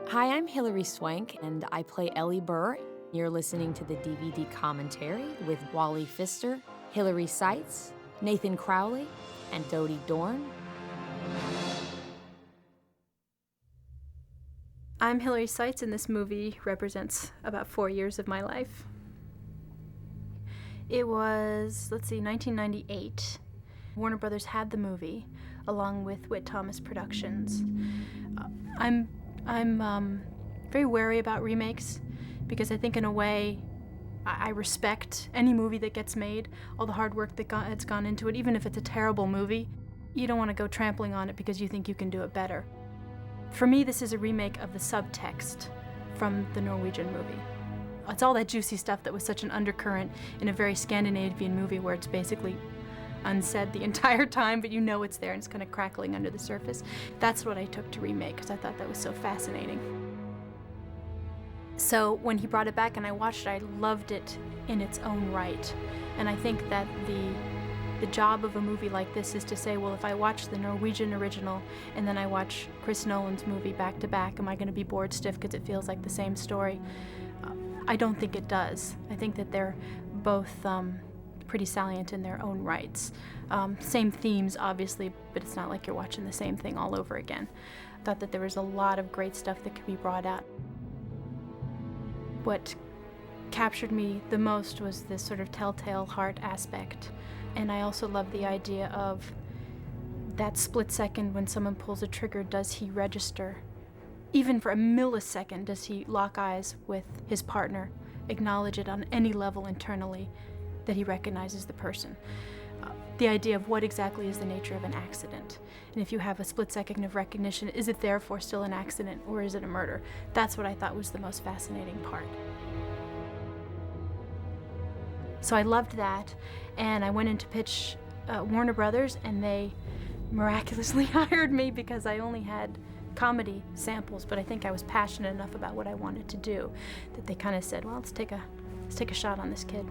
Hi, I'm Hilary Swank, and I play Ellie Burr. You're listening to the DVD commentary with Wally Pfister, Hilary Seitz, Nathan Crowley, and Dodie Dorn. I'm Hilary Seitz, and this movie represents about 4 years of my life. It was, 1998. Warner Brothers had the movie, along with Whit Thomas Productions. I'm very wary about remakes because I think in a way I respect any movie that gets made, all the hard work that's gone into it, even if it's a terrible movie. You don't want to go trampling on it because you think you can do it better. For me, this is a remake of the subtext from the Norwegian movie. It's all that juicy stuff that was such an undercurrent in a very Scandinavian movie where it's basically unsaid the entire time, but you know it's there and it's kind of crackling under the surface. That's what I took to remake because I thought that was so fascinating. So when he brought it back and I watched it, I loved it in its own right. And I think that the job of a movie like this is to say, well, if I watch the Norwegian original and then I watch Chris Nolan's movie back to back, am I going to be bored stiff because it feels like the same story? I don't think it does. I think that they're both pretty salient in their own rights. Same themes, obviously, but it's not like you're watching the same thing all over again. I thought that there was a lot of great stuff that could be brought out. What captured me the most was this sort of telltale heart aspect. And I also love the idea of that split second when someone pulls a trigger, does he register? Even for a millisecond, does he lock eyes with his partner, acknowledge it on any level internally that he recognizes the person? The idea of what exactly is the nature of an accident. And if you have a split second of recognition, is it therefore still an accident or is it a murder? That's what I thought was the most fascinating part. So I loved that, and I went in to pitch Warner Brothers, and they miraculously hired me because I only had comedy samples, but I think I was passionate enough about what I wanted to do that they kind of said, well, let's take a shot on this kid.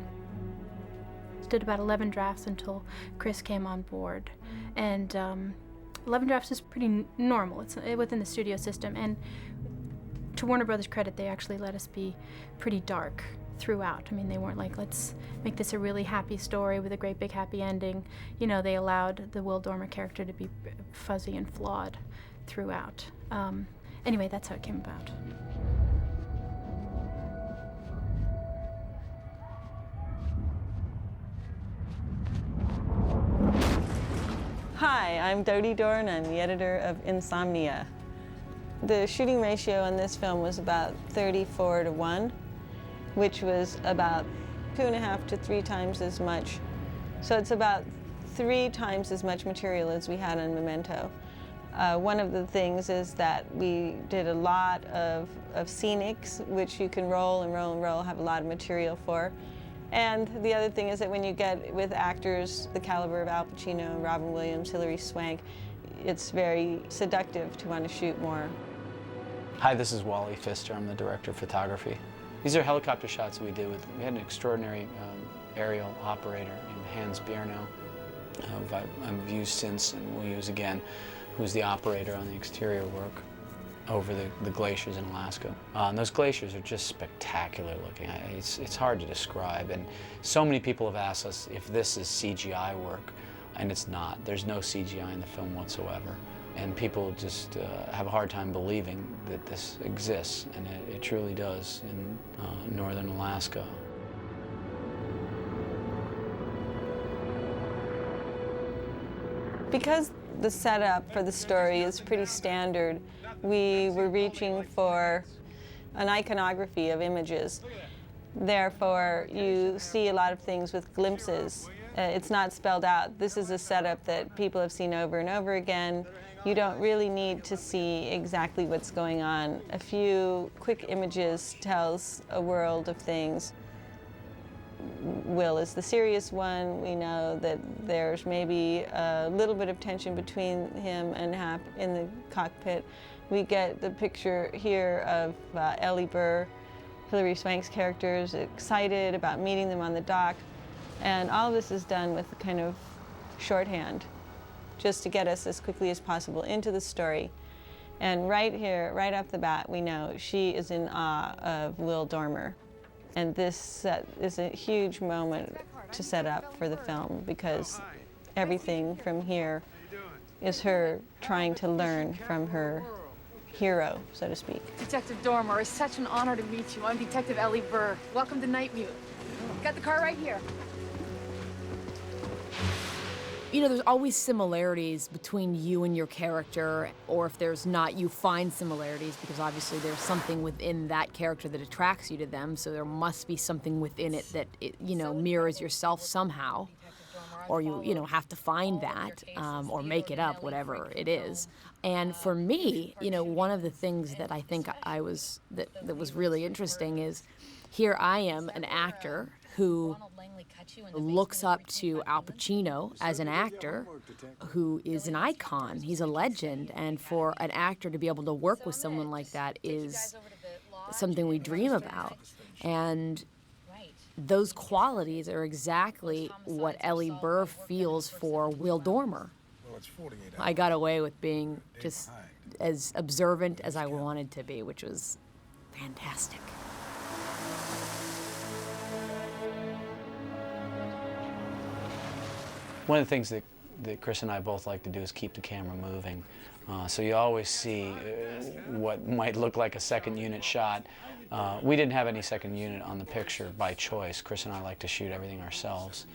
Did about 11 drafts until Chris came on board, and 11 drafts is pretty normal. It's within the studio system, and to Warner Brothers' credit, they actually let us be pretty dark throughout. I mean, they weren't like, let's make this a really happy story with a great big happy ending. You know, they allowed the Will Dormer character to be fuzzy and flawed throughout. Anyway, that's how it came about. Hi, I'm Dodie Dorn. I'm the editor of Insomnia. The shooting ratio on this film was about 34:1, which was about 2.5 to 3 times as much. So it's about 3 times as much material as we had on Memento. One of the things is that we did a lot of scenics, which you can roll and roll and roll, have a lot of material for. And the other thing is that when you get with actors the caliber of Al Pacino, Robin Williams, Hilary Swank, it's very seductive to want to shoot more. Hi, this is Wally Pfister. I'm the director of photography. These are helicopter shots that we did with, we had an extraordinary aerial operator named Hans Bierno, who I've used since and will use again, who's the operator on the exterior work over the glaciers in Alaska. And those glaciers are just spectacular looking. It's hard to describe, and so many people have asked us if this is CGI work, and it's not. There's no CGI in the film whatsoever. And people just have a hard time believing that this exists, and it truly does in northern Alaska. Because the setup for the story is pretty standard, we were reaching for an iconography of images. Therefore, you see a lot of things with glimpses. It's not spelled out. This is a setup that people have seen over and over again. You don't really need to see exactly what's going on. A few quick images tells a world of things. Will is the serious one. We know that there's maybe a little bit of tension between him and Hap in the cockpit. We get the picture here of Ellie Burr, Hilary Swank's characters, excited about meeting them on the dock. And all of this is done with kind of shorthand, just to get us as quickly as possible into the story. And right here, right off the bat, we know she is in awe of Will Dormer. And this is a huge moment to set up for the film, because everything from here is her trying to learn from her hero, so to speak. Detective Dormer, it's such an honor to meet you. I'm Detective Ellie Burr. Welcome to Night View. Got the car right here. You know, there's always similarities between you and your character, or if there's not, you find similarities because obviously there's something within that character that attracts you to them, so there must be something within it that, mirrors yourself somehow, or you have to find that, or make it up, whatever it is. And for me, one of the things that I think that was really interesting is here I am, an actor who looks up to Al Pacino as an actor who is an icon. He's a legend, and for an actor to be able to work with someone like that is something we dream about. And those qualities are exactly what Ellie Burr feels for Will Dormer. I got away with being just as observant as I wanted to be, which was fantastic. One of the things that Chris and I both like to do is keep the camera moving. So you always see what might look like a second unit shot. We didn't have any second unit on the picture by choice. Chris and I like to shoot everything ourselves.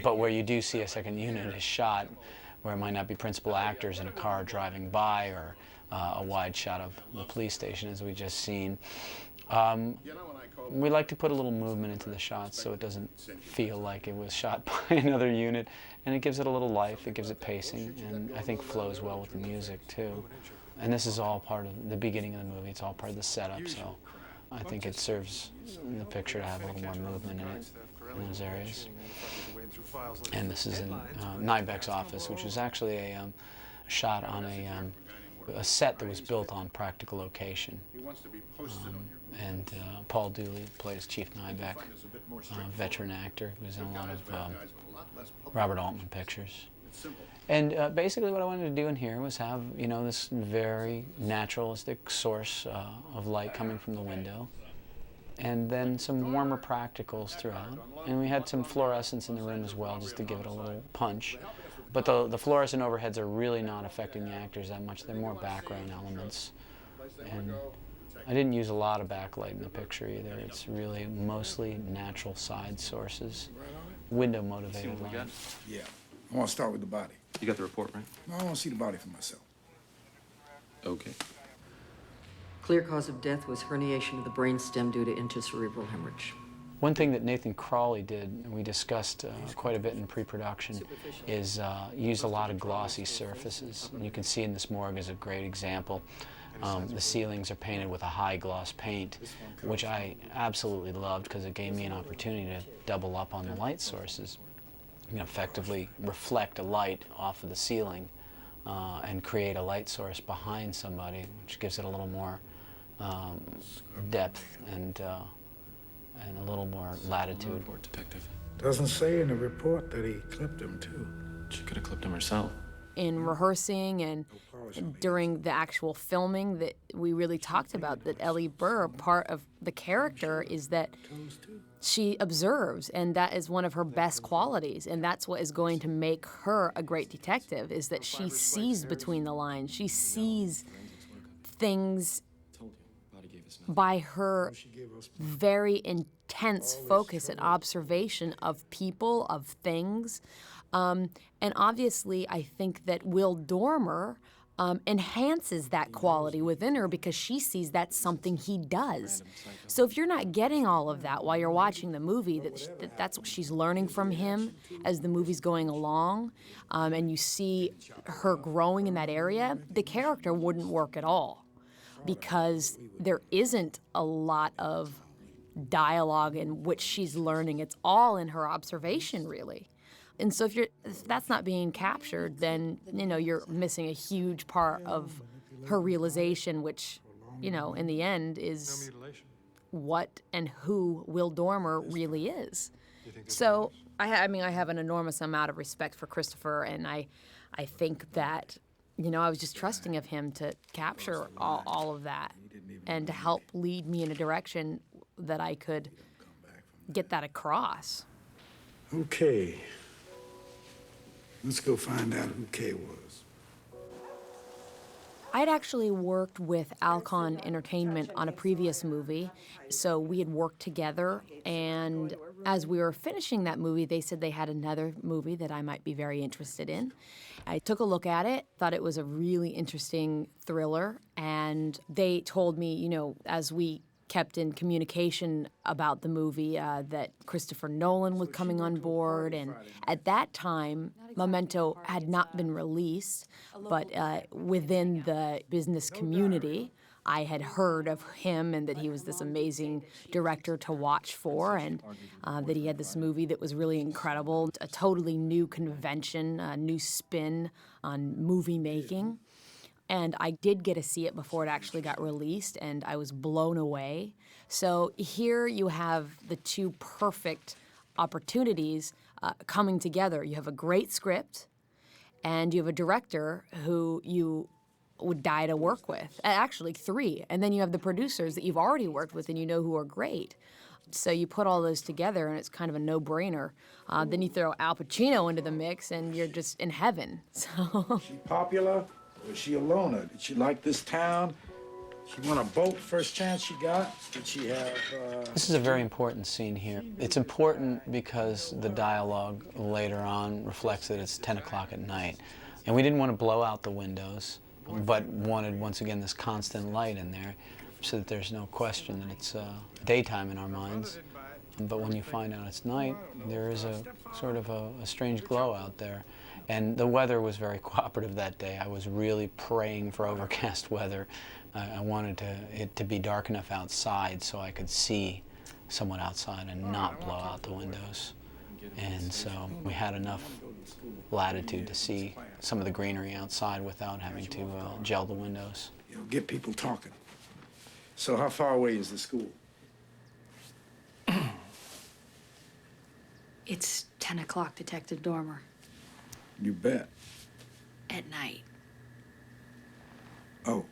But where you do see a second unit is shot where it might not be principal actors in a car driving by, or a wide shot of the police station as we just seen. We like to put a little movement into the shots so it doesn't feel like it was shot by another unit, and it gives it a little life, it gives it pacing, and I think flows well with the music too. And this is all part of the beginning of the movie, it's all part of the setup, so I think it serves the picture to have a little more movement in it, in those areas. And this is in Nybeck's office, which was actually a shot on a set that was built on practical location. And Paul Dooley plays Chief Nybeck, a veteran actor who's in a lot of Robert Altman pictures. And basically what I wanted to do in here was have, this very naturalistic source of light coming from the window, and then some warmer practicals throughout. And we had some fluorescence in the room as well, just to give it a little punch. But the fluorescent overheads are really not affecting the actors that much. They're more background elements. And I didn't use a lot of backlight in the picture either. It's really mostly natural side sources, window-motivated light. Yeah, I want to start with the body. You got the report, right? No, I want to see the body for myself. Okay. Clear cause of death was herniation of the brainstem due to intracerebral hemorrhage. One thing that Nathan Crawley did, and we discussed quite a bit in pre-production, is use a lot of glossy surfaces. And you can see in this morgue is a great example. The ceilings are painted with a high gloss paint, which I absolutely loved because it gave me an opportunity to double up on the light sources. You can effectively reflect a light off of the ceiling and create a light source behind somebody, which gives it a little more depth and a little more latitude. Report, detective. Doesn't say in the report that he clipped him, too. She could have clipped him herself. In rehearsing and during the actual filming, that we really talked about that Ellie Burr, part of the character is that she observes, and that is one of her best qualities, and that's what is going to make her a great detective, is that she sees between the lines. She sees things by her very intense focus and observation of people, of things. And obviously, I think that Will Dormer enhances that quality within her because she sees that's something he does. So if you're not getting all of that while you're watching the movie, that's what she's learning from him as the movie's going along, and you see her growing in that area, the character wouldn't work at all because there isn't a lot of dialogue in which she's learning. It's all in her observation, really. And so if that's not being captured, then, you're missing a huge part of her realization, which, in the end is what and who Will Dormer really is. So, I have an enormous amount of respect for Christopher, and I think that you know, I was just trusting of him to capture all of that and to help lead me in a direction that I could get that across. Okay. Let's go find out who Kay was. I'd actually worked with Alcon Entertainment on a previous movie, so we had worked together, and as we were finishing that movie, they said they had another movie that I might be very interested in. I took a look at it, thought it was a really interesting thriller, and they told me, you know, as we kept in communication about the movie, that Christopher Nolan was coming on board, and at that time, Memento had not been released, but within the business community, I had heard of him and that he was this amazing director to watch for, and that he had this movie that was really incredible, a totally new convention, a new spin on movie making. And I did get to see it before it actually got released, and I was blown away. So here you have the two perfect opportunities coming together. You have a great script, and you have a director who you would die to work with. Actually, three. And then you have the producers that you've already worked with and you know who are great. So you put all those together, and it's kind of a no-brainer. Then you throw Al Pacino into the mix, and you're just in heaven. So. She popular? Was she a loner? Did she like this town? She won a boat first chance she got? Did she have... This is a very important scene here. It's important because the dialogue later on reflects that it's 10 o'clock at night. And we didn't want to blow out the windows, but wanted, once again, this constant light in there so that there's no question that it's daytime in our minds. But when you find out it's night, there is a sort of a strange glow out there. And the weather was very cooperative that day. I was really praying for overcast weather. I wanted it to be dark enough outside so I could see someone outside and not blow out the windows. And so we had enough latitude to see some of the greenery outside without having to gel the windows. You know, get people talking. So how far away is the school? It's 10 o'clock, Detective Dormer. You bet. At night. Oh.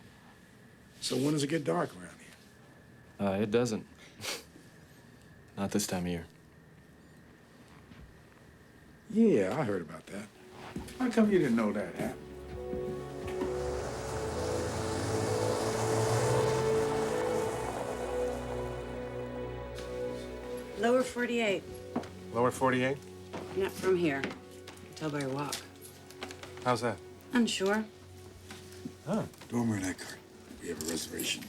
So when does it get dark around here? It doesn't. Not this time of year. Yeah, I heard about that. How come you didn't know that happened? Lower 48. Lower 48? Not from here. I can tell by your walk. How's that? Unsure. Oh. Dormer and Eckhart, we have a reservation.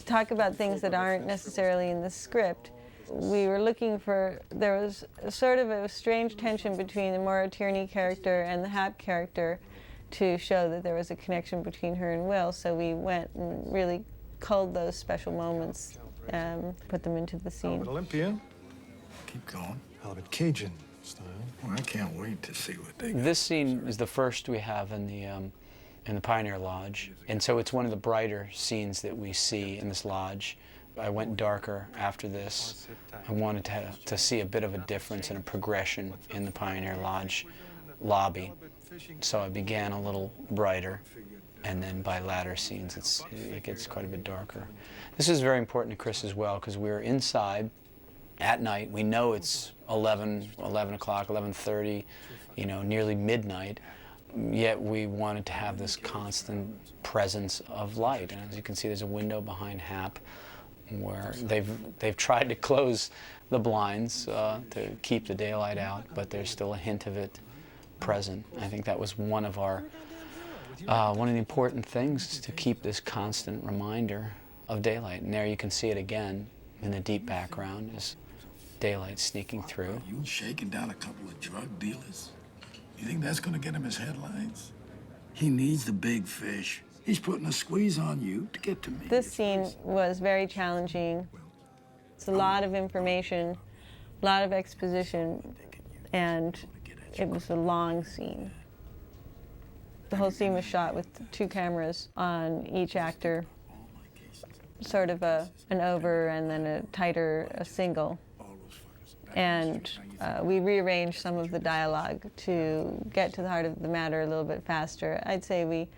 Talk about things that aren't necessarily in the script. We were looking for, there was sort of a strange tension between the Maura Tierney character and the Hap character to show that there was a connection between her and Will, so we went and really culled those special moments and put them into the scene. Olympian? Keep going. Halibut Cajun style. Well, I can't wait to see what they got. This scene is the first we have in the Pioneer Lodge, and so it's one of the brighter scenes that we see in this lodge. I went darker after this. I wanted to see a bit of a difference and a progression in the Pioneer Lodge lobby. So I began a little brighter, and then by latter scenes it gets quite a bit darker. This is very important to Chris as well, because we're inside at night. We know it's 11 o'clock, 11:30, you know, nearly midnight. Yet we wanted to have this constant presence of light. And as you can see, there's a window behind Hap where they've tried to close the blinds to keep the daylight out, but there's still a hint of it present. I think that was one of the important things, to keep this constant reminder of daylight. And there you can see it again in the deep background as daylight sneaking through. You shaking down a couple of drug dealers? You think that's gonna get him his headlines? He needs the big fish. He's putting a squeeze on you to get to me. This scene was very challenging. It's a lot of information, a lot of exposition, and it was a long scene. The whole scene was shot with 2 cameras on each actor, sort of an over and then a single. And we rearranged some of the dialogue to get to the heart of the matter a little bit faster. I'd say we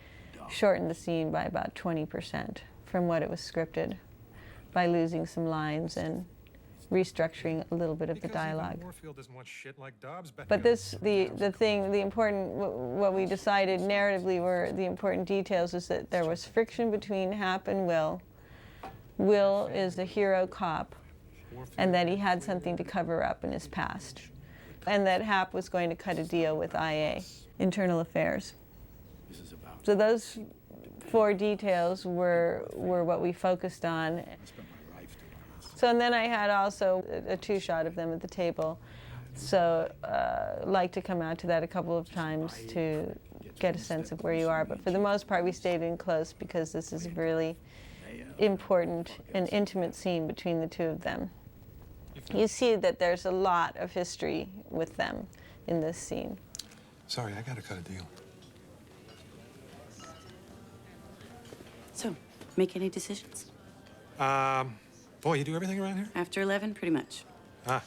shortened the scene by about 20% from what it was scripted by losing some lines and restructuring a little bit of the dialogue. But the important, what we decided narratively were the important details is that there was friction between Hap and Will. Will is the hero cop, and that he had something to cover up in his past. And that Hap was going to cut a deal with IA, Internal Affairs. So those 4 details were what we focused on. So, and then I had also a 2-shot of them at the table. So like to come out to that a couple of times to get a sense of where you are. But for the most part, we stayed in close because this is a really important and intimate scene between the 2 of them. You see that there's a lot of history with them in this scene. Sorry, I gotta cut a deal. So, make any decisions? Boy, you do everything around here? After 11, pretty much. Ah.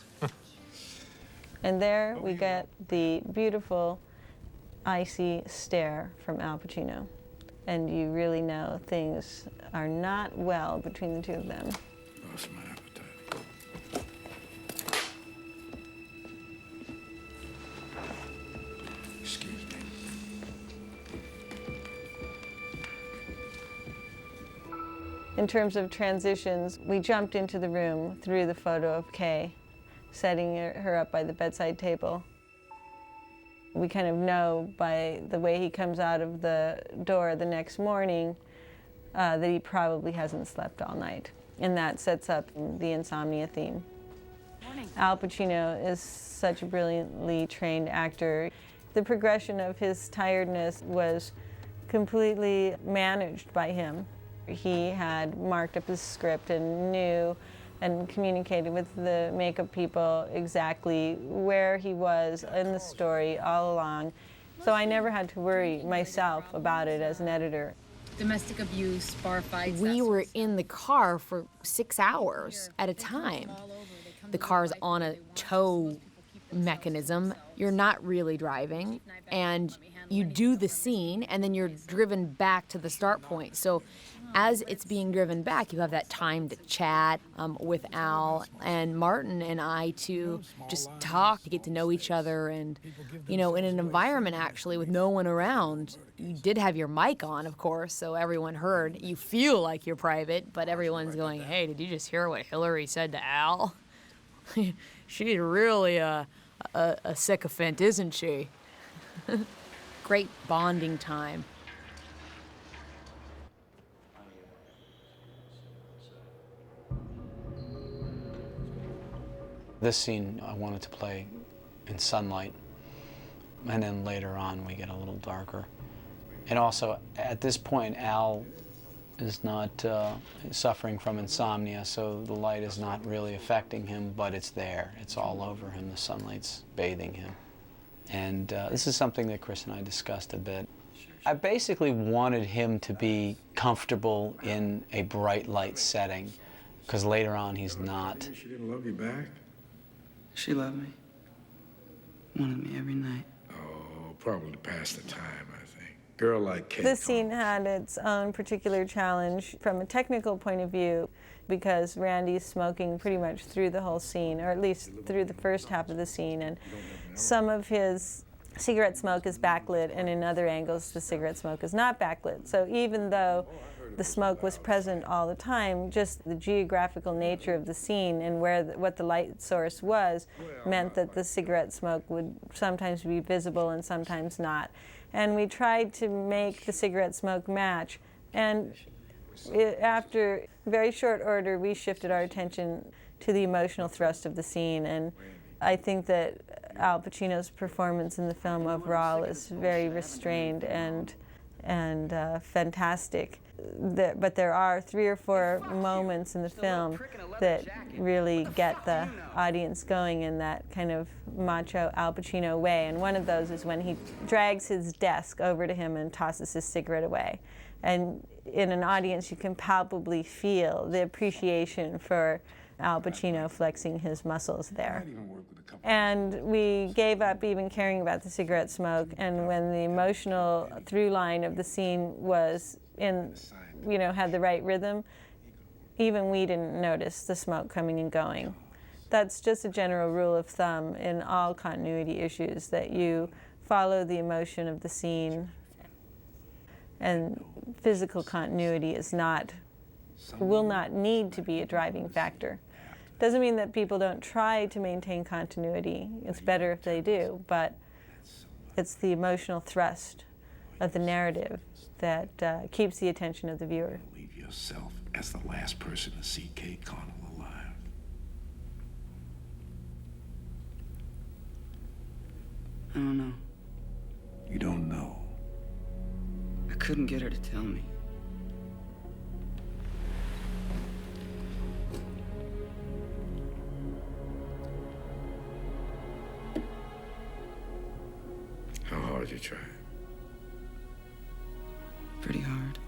And there we get the beautiful, icy stare from Al Pacino. And you really know things are not well between the 2 of them. Lost my appetite. Excuse me. In terms of transitions, we jumped into the room through the photo of Kay, setting her up by the bedside table. We kind of know by the way he comes out of the door the next morning that he probably hasn't slept all night. And that sets up the insomnia theme. Morning. Al Pacino is such a brilliantly trained actor. The progression of his tiredness was completely managed by him. He had marked up his script and knew and communicated with the makeup people exactly where he was in the story all along. So I never had to worry myself about it as an editor. Domestic abuse, bar fights. We were in the car for 6 hours at a time. The car's on a tow mechanism. You're not really driving, and you do the scene, and then you're driven back to the start point. So as it's being driven back, you have that time to chat with Al and Martin and I to just talk, to get to know each other. And, you know, in an environment actually with no one around, you did have your mic on, of course, so everyone heard. You feel like you're private, but everyone's going, hey, did you just hear what Hillary said to Al? She's really a sycophant, isn't she? Great bonding time. This scene I wanted to play in sunlight, and then later on we get a little darker. And also, at this point, Al is not suffering from insomnia, so the light is not really affecting him, but it's there. It's all over him. The sunlight's bathing him. And this is something that Chris and I discussed a bit. I basically wanted him to be comfortable in a bright light setting, because later on he's not. She didn't love you back? She loved me. Wanted me every night. Oh, probably to pass the time, I think. Girl like Kate. This scene had its own particular challenge from a technical point of view because Randy's smoking pretty much through the whole scene, or at least through the first half of the scene, and some of his cigarette smoke is backlit, and in other angles the cigarette smoke is not backlit. So even though the smoke was present all the time, just the geographical nature of the scene and what the light source was meant that the cigarette smoke would sometimes be visible and sometimes not. And we tried to make the cigarette smoke match. And after very short order, we shifted our attention to the emotional thrust of the scene. And I think that Al Pacino's performance in the film overall is very restrained and fantastic. But there are 3 or 4 moments in the film that really get the audience going in that kind of macho Al Pacino way. And one of those is when he drags his desk over to him and tosses his cigarette away. And in an audience, you can palpably feel the appreciation for Al Pacino flexing his muscles there. And we gave up even caring about the cigarette smoke, and when the emotional through line of the scene was in, had the right rhythm, even we didn't notice the smoke coming and going. That's just a general rule of thumb in all continuity issues, that you follow the emotion of the scene, and physical continuity will not need to be a driving factor. Doesn't mean that people don't try to maintain continuity. It's better if they do, but it's the emotional thrust of the narrative that keeps the attention of the viewer. Leave yourself as the last person to see Kate Connell alive. I don't know. You don't know. I couldn't get her to tell me. How hard you try? Pretty hard.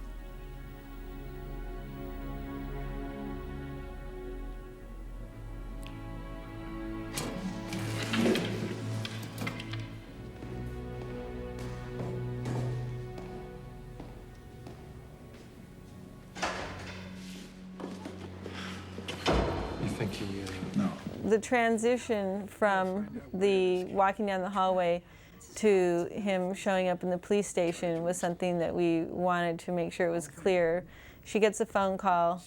You think he... No. The transition from the walking down the hallway to him showing up in the police station was something that we wanted to make sure it was clear. She gets a phone call,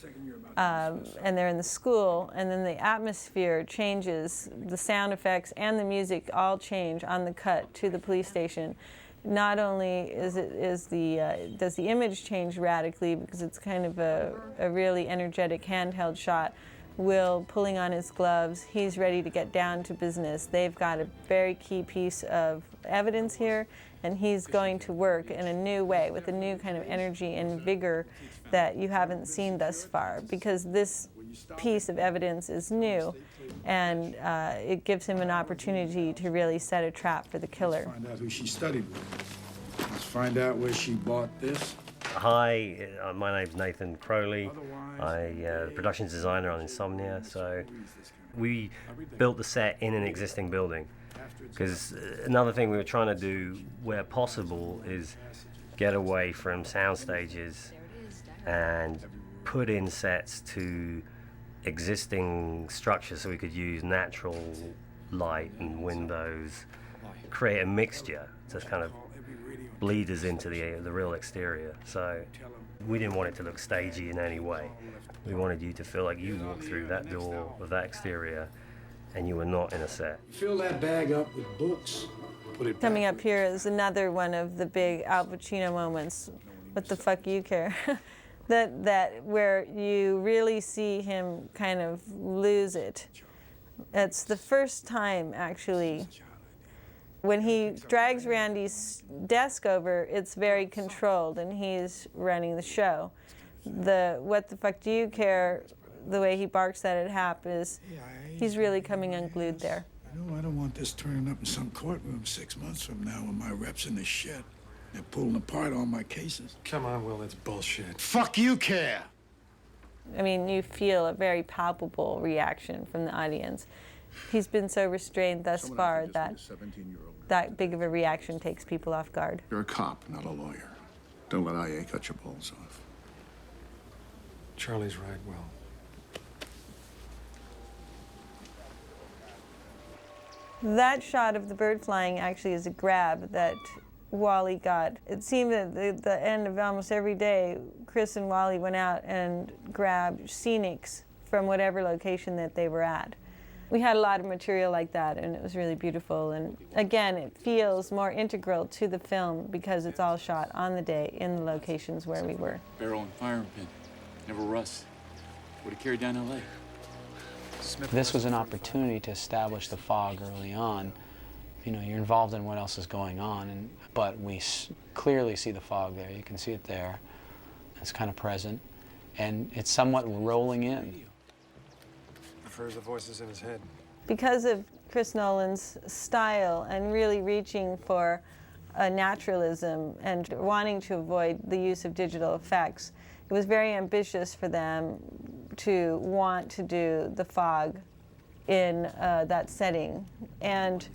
and they're in the school, and then the atmosphere changes. The sound effects and the music all change on the cut to the police station. Not only does the image change radically, because it's kind of a really energetic handheld shot, Will pulling on his gloves, he's ready to get down to business. They've got a very key piece of evidence here, and he's going to work in a new way with a new kind of energy and vigor that you haven't seen thus far, because this piece of evidence is new, and it gives him an opportunity to really set a trap for the killer. Find out who she studied with. Let's find out where she bought this. Hi, my name's Nathan Crowley. I'm the production designer on Insomnia. So we built the set in an existing building, because another thing we were trying to do where possible is get away from sound stages and put in sets to existing structures so we could use natural light and windows, create a mixture to kind of bleed us into the real exterior. So we didn't want it to look stagey in any way. We wanted you to feel like you walked through that door of that exterior and you were not in a set. Fill that bag up with books. Put it Coming up here is another one of the big Al Pacino moments. What the fuck you care? that where you really see him kind of lose it. It's the first time, actually. When he drags Randy's desk over, it's very controlled, and he's running the show. The what the fuck do you care, the way he barks that at Hap is, he's really coming unglued there. I don't want this turning up in some courtroom 6 months from now when my rep's in the shit. They're pulling apart all my cases. Come on, Will, that's bullshit. Fuck you care! I mean, you feel a very palpable reaction from the audience. He's been so restrained thus far that big of a reaction takes people off guard. You're a cop, not a lawyer. Don't let IA cut your balls off. Charlie's right, Will. That shot of the bird flying actually is a grab that Wally got. It seemed that at the end of almost every day, Chris and Wally went out and grabbed scenics from whatever location that they were at. We had a lot of material like that, and it was really beautiful. And again, it feels more integral to the film because it's all shot on the day in the locations where we were. Barrel and firing pin. Never rust. Would have carried down LA. This was an opportunity to establish the fog early on. You know, you're involved in what else is going on, but we clearly see the fog there. You can see it there. It's kind of present, and it's somewhat rolling in. Prefers the voices in his head. Because of Chris Nolan's style and really reaching for a naturalism and wanting to avoid the use of digital effects, it was very ambitious for them to want to do the fog in that setting. And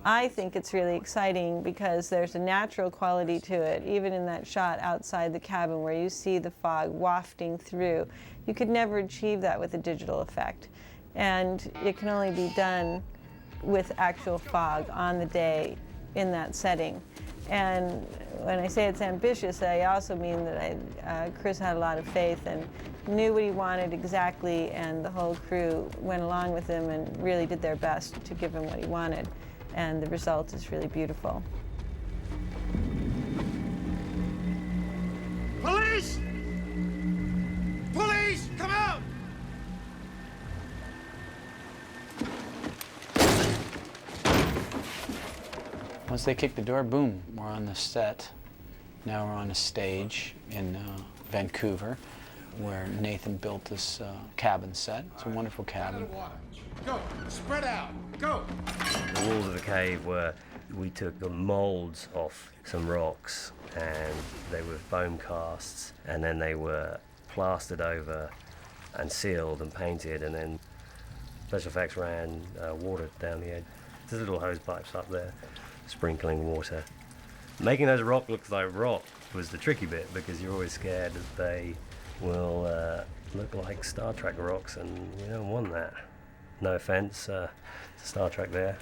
I think it's really exciting because there's a natural quality to it, even in that shot outside the cabin where you see the fog wafting through. You could never achieve that with a digital effect. And it can only be done with actual fog on the day in that setting. And when I say it's ambitious, I also mean that Chris had a lot of faith and knew what he wanted exactly, and the whole crew went along with him and really did their best to give him what he wanted. And the result is really beautiful. Police! Police, come out! Once they kick the door, boom, we're on the set. Now we're on a stage in Vancouver, where Nathan built this cabin set. It's a wonderful cabin. Go, spread out, go! The walls of the cave were, we took the molds off some rocks, and they were foam casts, and then they were plastered over and sealed and painted, and then special effects ran water down the edge. There's little hose pipes up there, sprinkling water. Making those rock look like rock was the tricky bit, because you're always scared that they will look like Star Trek rocks, and you don't want that. No offense to Star Trek there.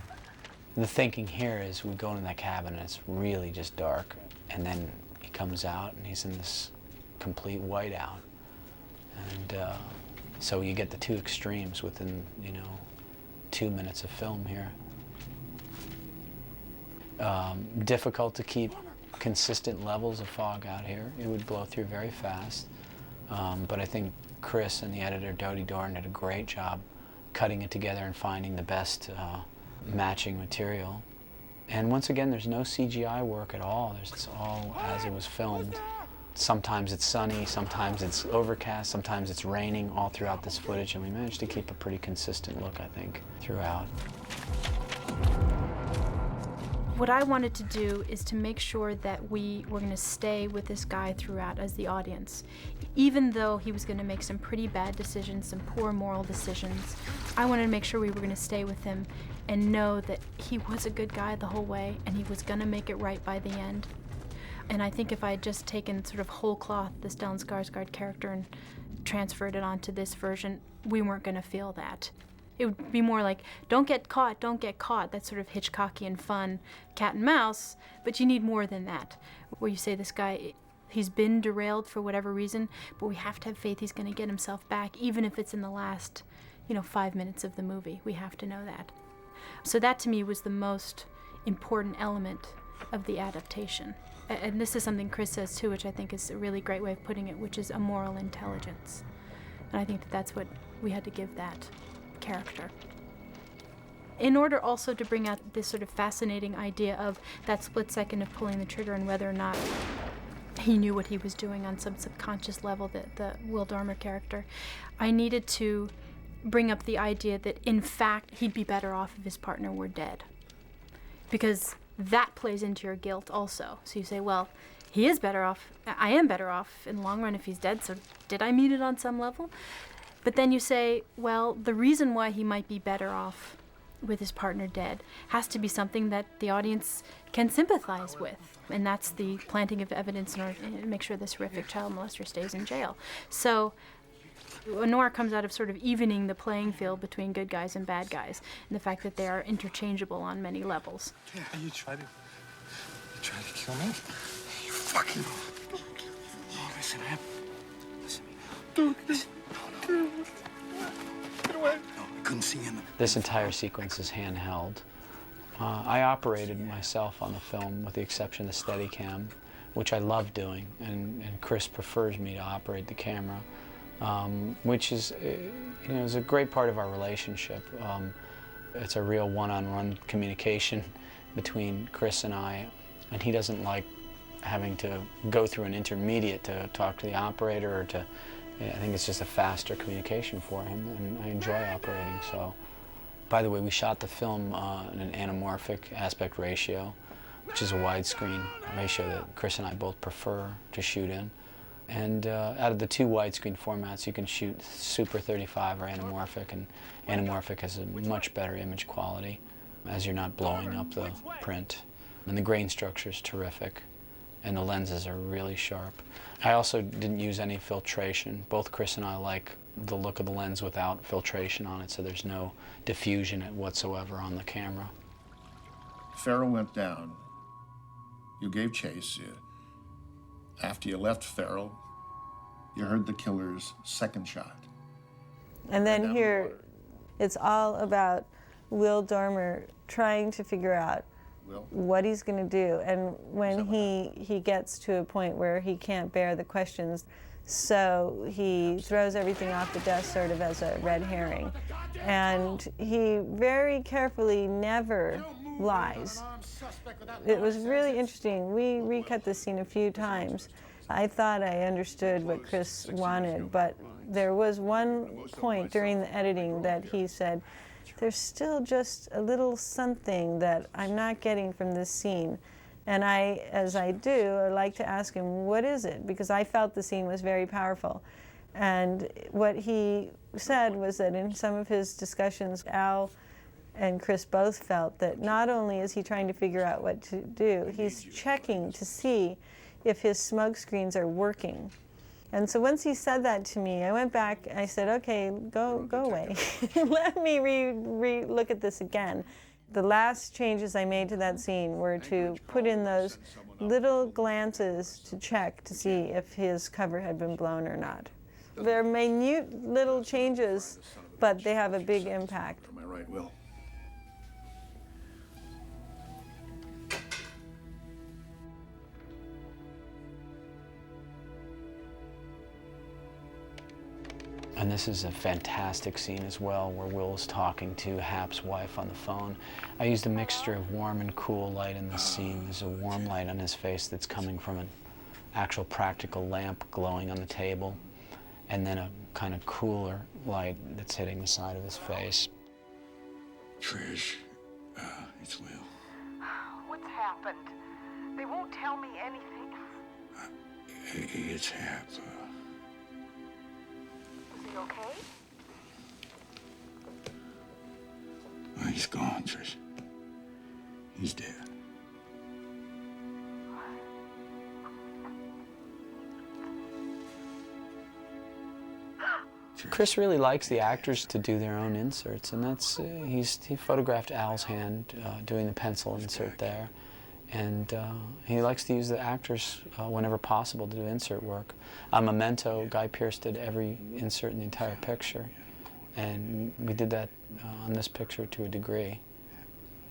The thinking here is we go into that cabin and it's really just dark, and then he comes out and he's in this complete whiteout. And so you get the two extremes within, 2 minutes of film here. Difficult to keep consistent levels of fog out here. It would blow through very fast. But I think Chris and the editor, Dodie Doran, did a great job cutting it together and finding the best matching material. And once again, there's no CGI work at all. It's all as it was filmed. Sometimes it's sunny, sometimes it's overcast, sometimes it's raining all throughout this footage, and we managed to keep a pretty consistent look, I think, throughout. What I wanted to do is to make sure that we were going to stay with this guy throughout as the audience. Even though he was going to make some pretty bad decisions, some poor moral decisions, I wanted to make sure we were going to stay with him and know that he was a good guy the whole way and he was going to make it right by the end. And I think if I had just taken sort of whole cloth the Stellan Skarsgård character and transferred it onto this version, we weren't going to feel that. It would be more like, don't get caught, don't get caught. That's sort of Hitchcockian fun, cat and mouse, but you need more than that. Where you say this guy, he's been derailed for whatever reason, but we have to have faith he's gonna get himself back, even if it's in the last, 5 minutes of the movie. We have to know that. So that to me was the most important element of the adaptation. And this is something Chris says too, which I think is a really great way of putting it, which is a moral intelligence. And I think that that's what we had to give that character. In order also to bring out this sort of fascinating idea of that split second of pulling the trigger and whether or not he knew what he was doing on some subconscious level, the Will Dormer character, I needed to bring up the idea that in fact he'd be better off if his partner were dead. Because that plays into your guilt also. So you say, well, he is better off, I am better off in the long run if he's dead, so did I mean it on some level? But then you say, well, the reason why he might be better off with his partner dead has to be something that the audience can sympathize with. And that's the planting of evidence in order to make sure this horrific child molester stays in jail. So noir comes out of sort of evening the playing field between good guys and bad guys, and the fact that they are interchangeable on many levels. Yeah, you tried to kill me? You fucking... Oh, listen, listen. Dude, listen. Get away. No, I couldn't see him. This entire sequence is handheld. I operated myself on the film with the exception of the Steadicam, which I love doing, and Chris prefers me to operate the camera, which is, is a great part of our relationship. It's a real one-on-one communication between Chris and I, and he doesn't like having to go through an intermediate to talk to the operator or to. I think it's just a faster communication for him, and I enjoy operating, so. By the way, we shot the film in an anamorphic aspect ratio, which is a widescreen ratio that Chris and I both prefer to shoot in. And out of the two widescreen formats, you can shoot Super 35 or anamorphic, and anamorphic has a much better image quality as you're not blowing up the print. And the grain structure is terrific, and the lenses are really sharp. I also didn't use any filtration. Both Chris and I like the look of the lens without filtration on it, so there's no diffusion whatsoever on the camera. Farrell went down. You gave chase. After you left Farrell, you heard the killer's second shot. And then here, it's all about Will Dormer trying to figure out what he's going to do. And when he gets to a point where he can't bear the questions, so he throws everything off the desk sort of as a red herring. And he very carefully never lies. It was really interesting. We recut this scene a few times. I thought I understood what Chris wanted, but there was one point during the editing that he said, there's still just a little something that I'm not getting from this scene. And I, as I do, I like to ask him, what is it? Because I felt the scene was very powerful. And what he said was that in some of his discussions, Al and Chris both felt that not only is he trying to figure out what to do, he's checking to see if his smoke screens are working. And so once he said that to me, I went back and I said, okay, go away. Let me look at this again. The last changes I made to that scene were to put in those little glances to check to see if his cover had been blown or not. They're minute little changes, but they have a big impact. Am I right, Will? And this is a fantastic scene as well, where Will is talking to Hap's wife on the phone. I used a mixture of warm and cool light in this scene. There's a warm light on his face that's coming from an actual practical lamp glowing on the table, and then a kind of cooler light that's hitting the side of his face. Trish, it's Will. What's happened? They won't tell me anything. It's Hap. Is he okay? He's gone, Trish. He's dead. Chris really likes the actors to do their own inserts, and that's he photographed Al's hand doing the pencil insert there, and he likes to use the actors whenever possible to do insert work. Memento, Guy Pearce did every insert in the entire picture, and we did that on this picture to a degree.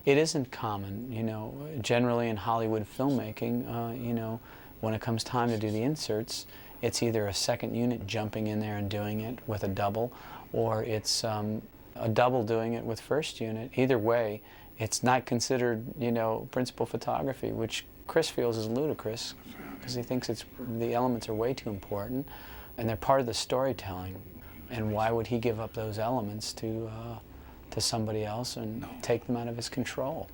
It isn't common, you know, generally in Hollywood filmmaking, you know, when it comes time to do the inserts, it's either a second unit jumping in there and doing it with a double, or it's a double doing it with first unit. Either way, it's not considered, you know, principal photography, which Chris feels is ludicrous because he thinks the elements are way too important and they're part of the storytelling. And why would he give up those elements to somebody else and take them out of his control?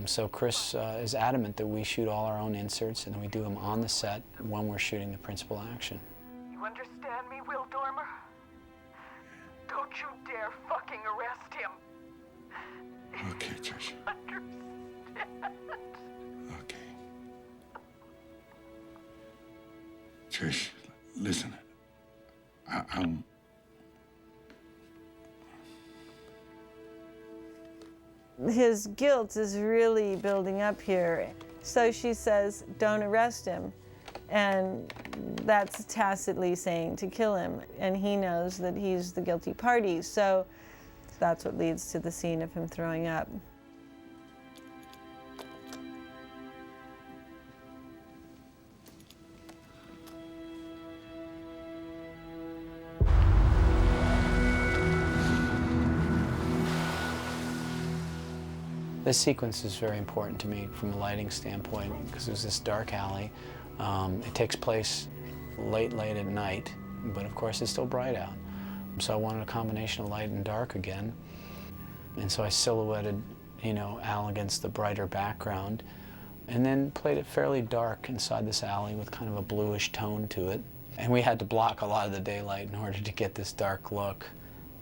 So Chris is adamant that we shoot all our own inserts and we do them on the set when we're shooting the principal action. You understand me, Will Dormer? Don't you dare fucking arrest him. Okay, Trish. Understand? Okay. Trish, listen. I'm... His guilt is really building up here. So she says, don't arrest him. And that's tacitly saying to kill him. And he knows that he's the guilty party. So that's what leads to the scene of him throwing up. This sequence is very important to me from a lighting standpoint because there's this dark alley. It takes place late at night, but of course it's still bright out. So I wanted a combination of light and dark again. And so I silhouetted, you know, Al against the brighter background and then played it fairly dark inside this alley with kind of a bluish tone to it. And we had to block a lot of the daylight in order to get this dark look.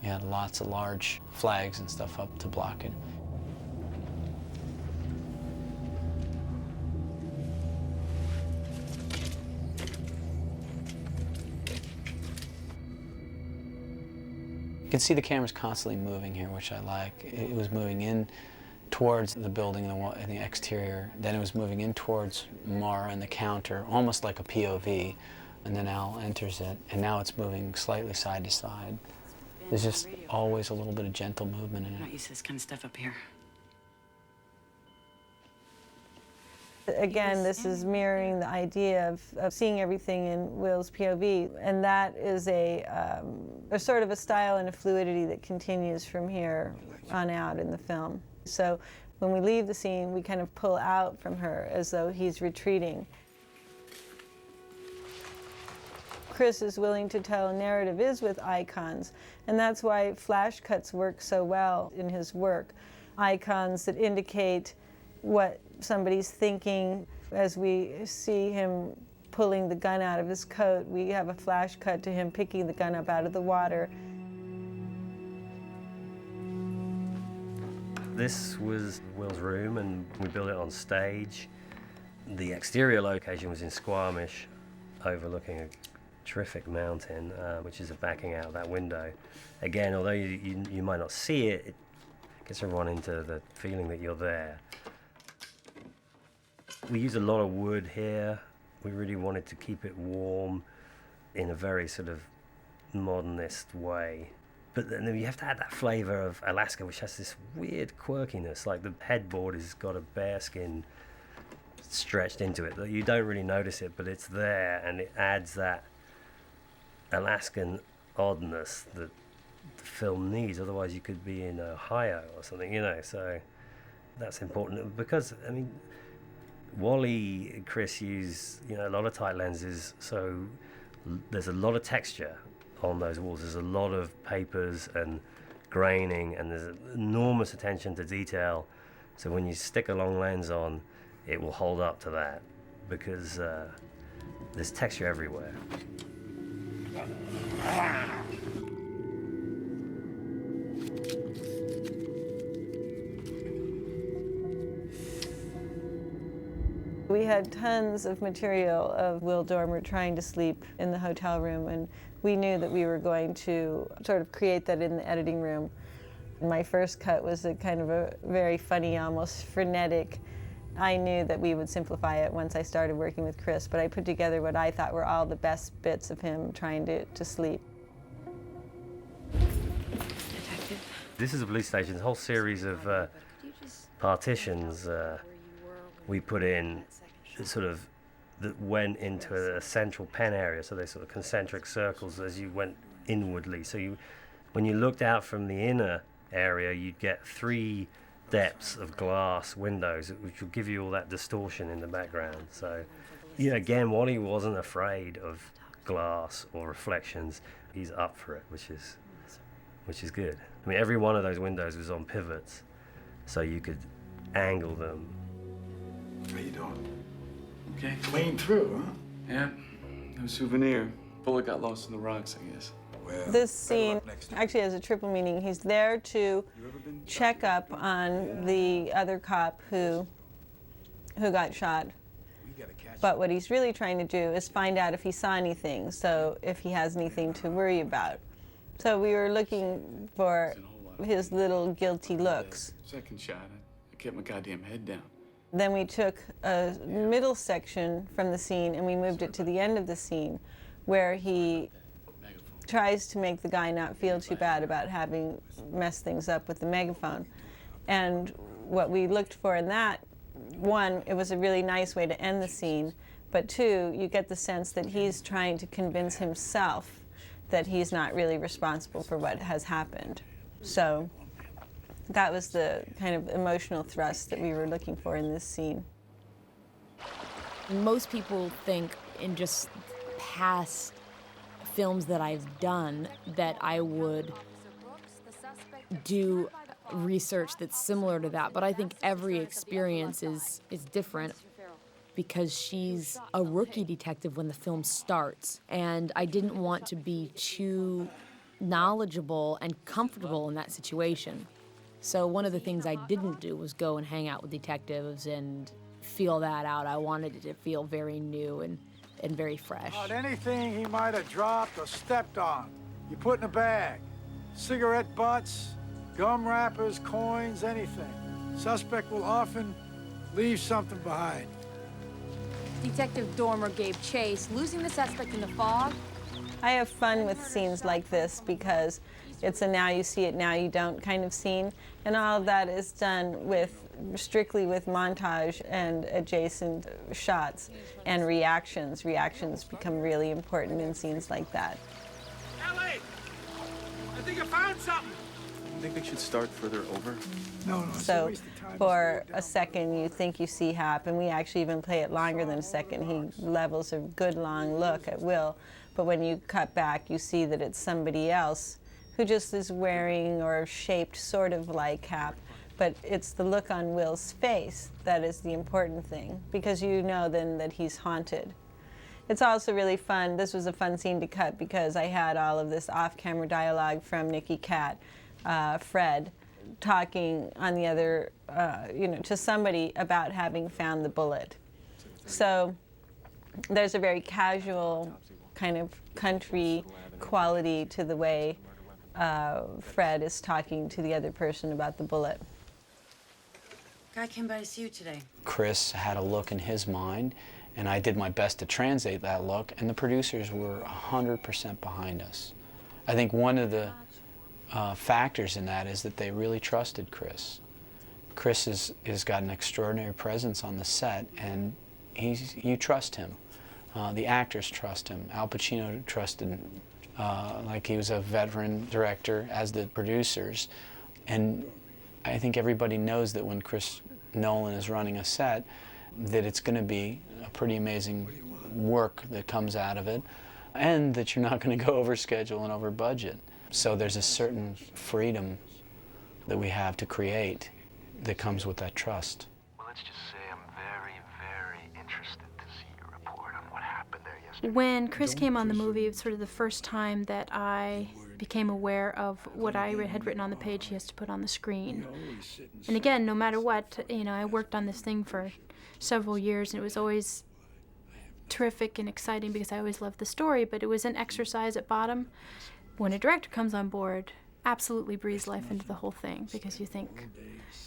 We had lots of large flags and stuff up to block it. You can see the camera's constantly moving here, which I like. It was moving in towards the building in the exterior. Then it was moving in towards Mara and the counter, almost like a POV. And then Al enters it, and now it's moving slightly side to side. There's just always a little bit of gentle movement in I'm not it. used to this kind of stuff up here. Again, this is mirroring the idea of seeing everything in Will's POV, and that is a sort of a style and a fluidity that continues from here on out in the film. So when we leave the scene, we kind of pull out from her as though he's retreating. Chris is willing to tell a narrative is with icons, and that's why flash cuts work so well in his work. Icons that indicate what somebody's thinking. As we see him pulling the gun out of his coat, we have a flash cut to him picking the gun up out of the water. This was Will's room, and we built it on stage. The exterior location was in Squamish, overlooking a terrific mountain, which is backing out that window. Again, although you might not see it, it gets everyone into the feeling that you're there. We use a lot of wood here. We really wanted to keep it warm in a very sort of modernist way. But then you have to add that flavor of Alaska, which has this weird quirkiness, like the headboard has got a bearskin stretched into it. You don't really notice it, but it's there, and it adds that Alaskan oddness that the film needs. Otherwise you could be in Ohio or something, you know, so that's important. Because, I mean, Wally and Chris use, you know, a lot of tight lenses, so there's a lot of texture on those walls. There's a lot of papers and graining, and there's enormous attention to detail. So when you stick a long lens on, it will hold up to that, because there's texture everywhere. We had tons of material of Will Dormer trying to sleep in the hotel room, and we knew that we were going to sort of create that in the editing room. My first cut was a kind of a very funny, almost frenetic. I knew that we would simplify it once I started working with Chris, but I put together what I thought were all the best bits of him trying to sleep. Detective? This is a police station. This whole series of partitions we put in sort of that went into a central pen area, so they sort of concentric circles as you went inwardly. So when you looked out from the inner area, you'd get 3 depths of glass windows, which will give you all that distortion in the background. So, you know, again, Wally wasn't afraid of glass or reflections. He's up for it, which is good. I mean, every one of those windows was on pivots, so you could angle them. How you doing? Okay. Clean through, huh? Yeah. No souvenir. Bullet got lost in the rocks, I guess. This scene actually has a triple meaning. He's there to check up on the other cop who got shot. But what he's really trying to do is find out if he saw anything, so if he has anything to worry about. So we were looking for his little guilty looks. Second shot, I kept my goddamn head down. Then we took a middle section from the scene and we moved it to the end of the scene, where he tries to make the guy not feel too bad about having messed things up with the megaphone. And what we looked for in that, one, it was a really nice way to end the scene, but 2, you get the sense that he's trying to convince himself that he's not really responsible for what has happened. So that was the kind of emotional thrust that we were looking for in this scene. Most people think in just past films that I've done that I would do research that's similar to that, but I think every experience is different. because she's a rookie detective when the film starts, and I didn't want to be too knowledgeable and comfortable in that situation. So one of the things I didn't do was go and hang out with detectives and feel that out. I wanted it to feel very new and very fresh. Anything he might have dropped or stepped on, you put in a bag. Cigarette butts, gum wrappers, coins, anything. Suspect will often leave something behind. Detective Dormer gave chase, losing the suspect in the fog. I have fun with scenes like this because it's a now you see it, now you don't kind of scene. And all of that is done strictly with montage and adjacent shots and reactions. Reactions become really important in scenes like that. Ellie! I think I found something! You think they should start further over? No. So for a second you think you see Hap, and we actually even play it longer than a second. He levels a good long look at Will, but when you cut back you see that it's somebody else who just is wearing or shaped sort of like Hap, but it's the look on Will's face that is the important thing, because you know then that he's haunted. It's also really fun. This was a fun scene to cut because I had all of this off-camera dialogue from Nicky Cat, Fred, talking on the other, to somebody about having found the bullet. So there's a very casual kind of country quality to the way Fred is talking to the other person about the bullet. Guy came by to see you today. Chris had a look in his mind, and I did my best to translate that look, and the producers were 100% behind us. I think one of the factors in that is that they really trusted Chris. Chris has got an extraordinary presence on the set, and you trust him. The actors trust him. Al Pacino trusted him. Like he was a veteran director, as the producers. And I think everybody knows that when Chris Nolan is running a set, that it's going to be a pretty amazing work that comes out of it, and that you're not going to go over schedule and over budget. So there's a certain freedom that we have to create that comes with that trust. Well, let's just say I'm very, very interested to see your report on what happened there yesterday. When Chris came on the movie, it was sort of the first time that I became aware of what I had written on the page he has to put on the screen. And again, no matter what, I worked on this thing for several years, and it was always terrific and exciting because I always loved the story, but it was an exercise at bottom. When a director comes on board, absolutely breathes life into the whole thing, because you think,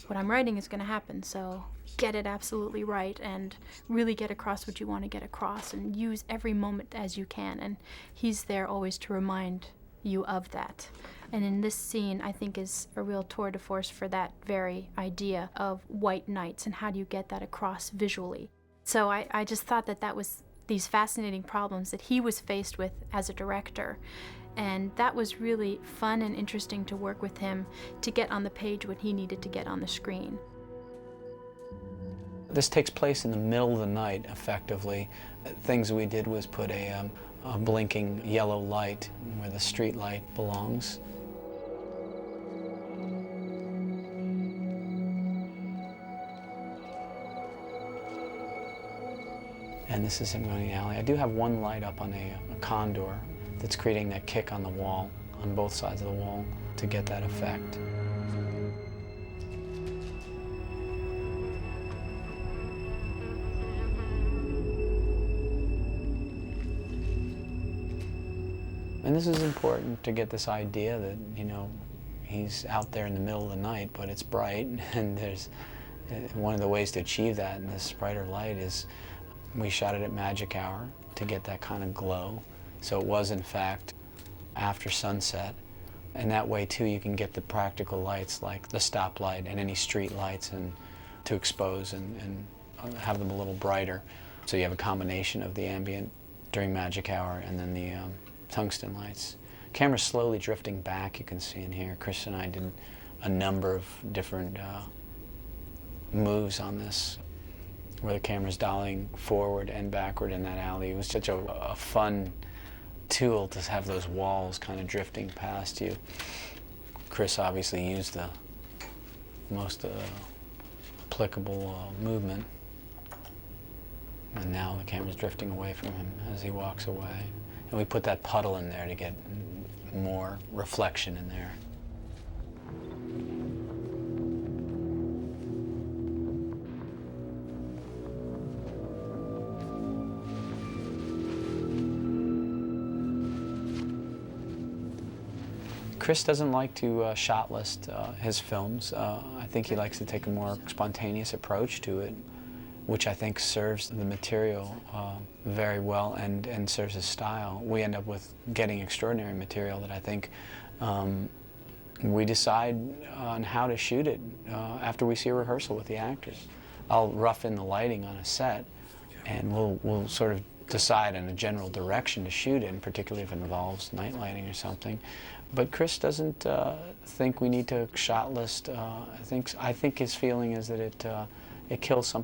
what I'm writing is going to happen, so get it absolutely right and really get across what you want to get across and use every moment as you can. And he's there always to remind you of that. And in this scene, I think, is a real tour de force for that very idea of white nights and how do you get that across visually. So I just thought that was these fascinating problems that he was faced with as a director. And that was really fun and interesting to work with him to get on the page what he needed to get on the screen. This takes place in the middle of the night, effectively. Things we did was put a blinking yellow light where the street light belongs. And this is him going in the alley. I do have one light up on a condor that's creating that kick on the wall, on both sides of the wall, to get that effect. And this is important to get this idea that, he's out there in the middle of the night, but it's bright, and there's one of the ways to achieve that in this brighter light is we shot it at magic hour to get that kind of glow. So it was, in fact, after sunset. And that way, too, you can get the practical lights like the stoplight and any street lights and to expose and have them a little brighter. So you have a combination of the ambient during magic hour and then the tungsten lights. Camera's slowly drifting back, you can see in here. Chris and I did a number of different moves on this, where the camera's dollying forward and backward in that alley. It was such a fun tool to have those walls kind of drifting past you. Chris obviously used the most applicable movement. And now the camera's drifting away from him as he walks away. And we put that puddle in there to get more reflection in there. Chris doesn't like to shot list his films. I think he likes to take a more spontaneous approach to it, which I think serves the material very well and serves his style. We end up with getting extraordinary material that I think we decide on how to shoot it after we see a rehearsal with the actors. I'll rough in the lighting on a set, and we'll sort of decide on a general direction to shoot in, particularly if it involves night lighting or something. But Chris doesn't think we need to shot list. I think his feeling is that it kills some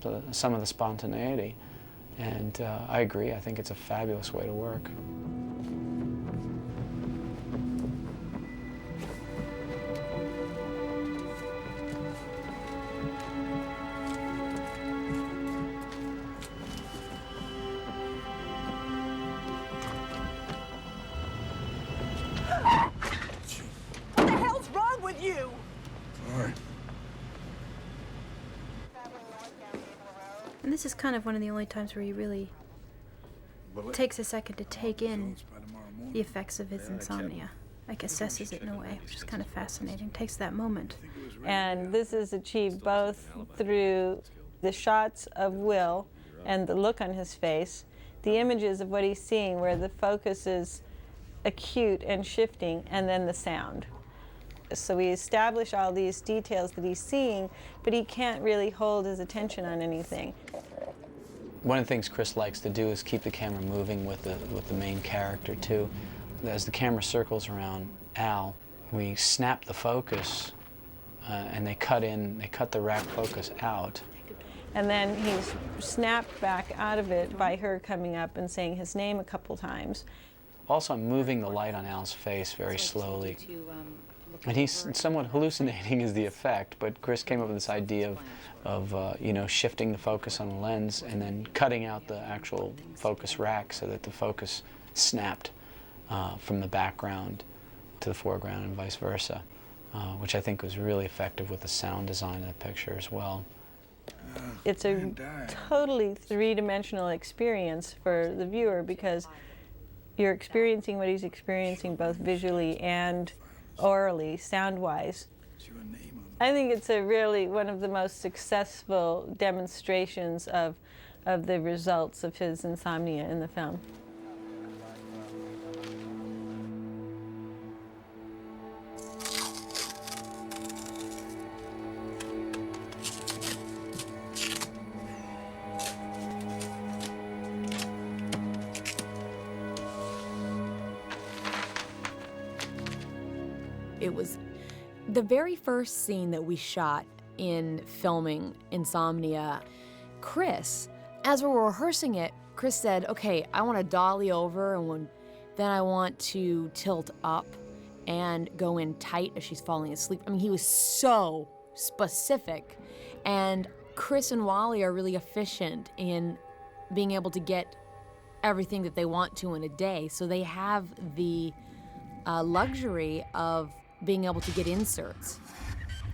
of the spontaneity, and I agree. I think it's a fabulous way to work. You! All right. And this is kind of one of the only times where he really takes a second to take in the effects of his insomnia. Like assesses it in a way, which is kind of fascinating. Takes that moment. And this is achieved both through the shots of Will and the look on his face, the images of what he's seeing where the focus is acute and shifting, and then the sound. So we establish all these details that he's seeing, but he can't really hold his attention on anything. One of the things Chris likes to do is keep the camera moving with the main character too. As the camera circles around Al, we snap the focus, and they cut the rack focus out. And then he's snapped back out of it by her coming up and saying his name a couple times. Also, I'm moving the light on Al's face very slowly. And he's somewhat hallucinating is the effect, but Chris came up with this idea of you know, shifting the focus on the lens and then cutting out the actual focus rack so that the focus snapped from the background to the foreground and vice versa, which I think was really effective with the sound design of the picture as well. It's a totally three-dimensional experience for the viewer because you're experiencing what he's experiencing both visually and orally, sound-wise. I think it's really one of the most successful demonstrations of the results of his insomnia in the film. It was the very first scene that we shot in filming Insomnia. Chris, as we were rehearsing it, Chris said, okay, I want to dolly over, and then I want to tilt up and go in tight as she's falling asleep. I mean, he was so specific. And Chris and Wally are really efficient in being able to get everything that they want to in a day. So they have the luxury of being able to get inserts,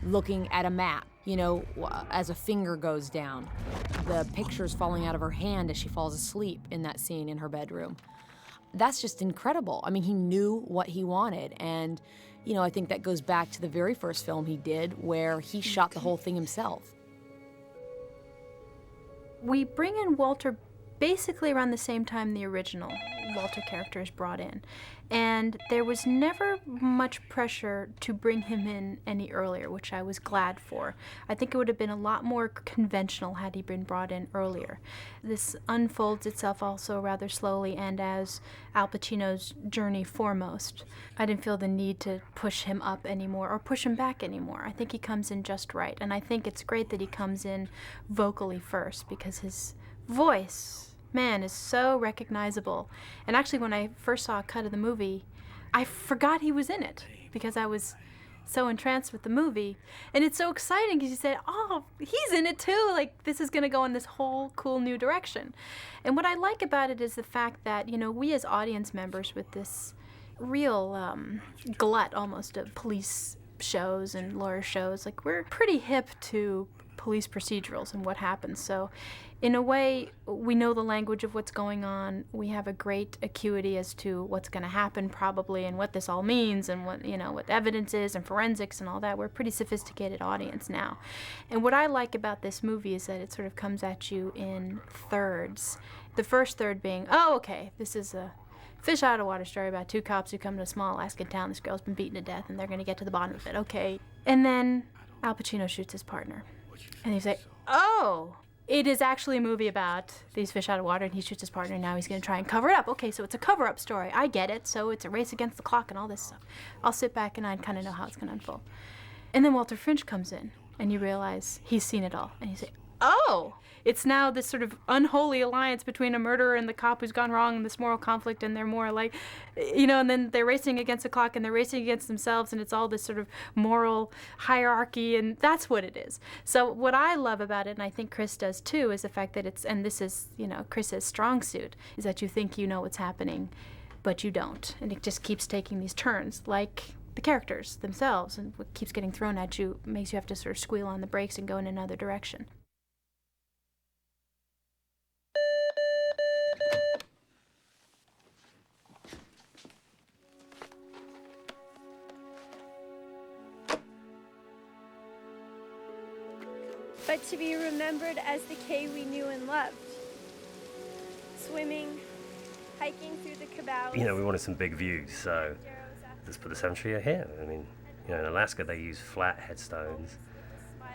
looking at a map, you know, as a finger goes down, the pictures falling out of her hand as she falls asleep in that scene in her bedroom. That's just incredible. I mean, he knew what he wanted, and, you know, I think that goes back to the very first film he did, where he shot the whole thing himself. We bring in Walter basically around the same time the original Walter character is brought in. And there was never much pressure to bring him in any earlier, which I was glad for. I think it would have been a lot more conventional had he been brought in earlier. This unfolds itself also rather slowly and as Al Pacino's journey foremost. I didn't feel the need to push him up anymore or push him back anymore. I think he comes in just right. And I think it's great that he comes in vocally first because his voice, man, is so recognizable. And actually, when I first saw a cut of the movie, I forgot he was in it because I was so entranced with the movie. And it's so exciting because you say, oh, he's in it too. Like, this is going to go in this whole cool new direction. And what I like about it is the fact that, you know, we as audience members with this real glut almost of police shows and lawyer shows, like, we're pretty hip to police procedurals and what happens. So in a way, we know the language of what's going on. We have a great acuity as to what's going to happen probably and what this all means and what, you know, what evidence is and forensics and all that. We're a pretty sophisticated audience now. And what I like about this movie is that it sort of comes at you in thirds. The first third being, oh, okay, this is a fish out of water story about two cops who come to a small Alaskan town. This girl's been beaten to death and they're going to get to the bottom of it. Okay. And then Al Pacino shoots his partner. And you say, oh, it is actually a movie about these fish out of water, and he shoots his partner, and now he's going to try and cover it up. Okay, so it's a cover-up story. I get it. So it's a race against the clock and all this stuff. I'll sit back and I kind of know how it's going to unfold. And then Walter Finch comes in, and you realize he's seen it all. And you say, oh, it's now this sort of unholy alliance between a murderer and the cop who's gone wrong and this moral conflict, and they're more like, you know, and then they're racing against the clock and they're racing against themselves, and it's all this sort of moral hierarchy, and that's what it is. So what I love about it, and I think Chris does too, is the fact that it's, and this is, you know, Chris's strong suit, is that you think you know what's happening, but you don't. And it just keeps taking these turns, like the characters themselves, and what keeps getting thrown at you makes you have to sort of squeal on the brakes and go in another direction. But to be remembered as the Kay we knew and loved. Swimming, hiking through the cabals. You know, we wanted some big views, so let's put the cemetery here. I mean, you know, in Alaska they use flat headstones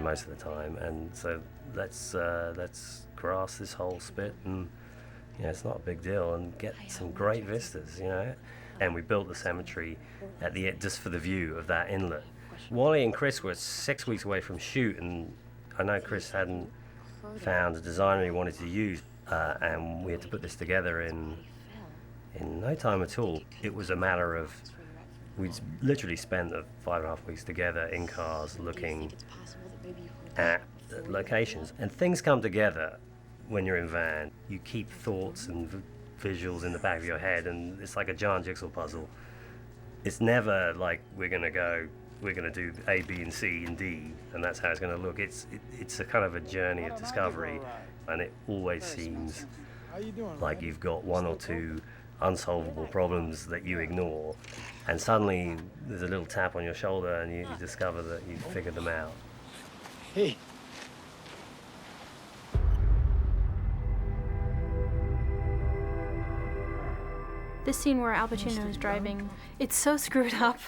most of the time, and so let's grass this whole spit, and you know, it's not a big deal, and get some great vistas, you know. And we built the cemetery at the just for the view of that inlet. Wally and Chris were 6 weeks away from shoot, and I know Chris hadn't found a designer he wanted to use, and we had to put this together in no time at all. It was a matter of, we'd literally spent the 5.5 weeks together in cars looking at locations. And things come together when you're in van. You keep thoughts and visuals in the back of your head, and it's like a giant jigsaw puzzle. It's never like we're going to do A, B, and C, and D, and that's how it's going to look. It's a kind of a journey of discovery, and it always seems like you've got one or two unsolvable problems that you ignore, and suddenly there's a little tap on your shoulder, and you discover that you've figured them out. Hey. This scene where Al Pacino is driving, it's so screwed up.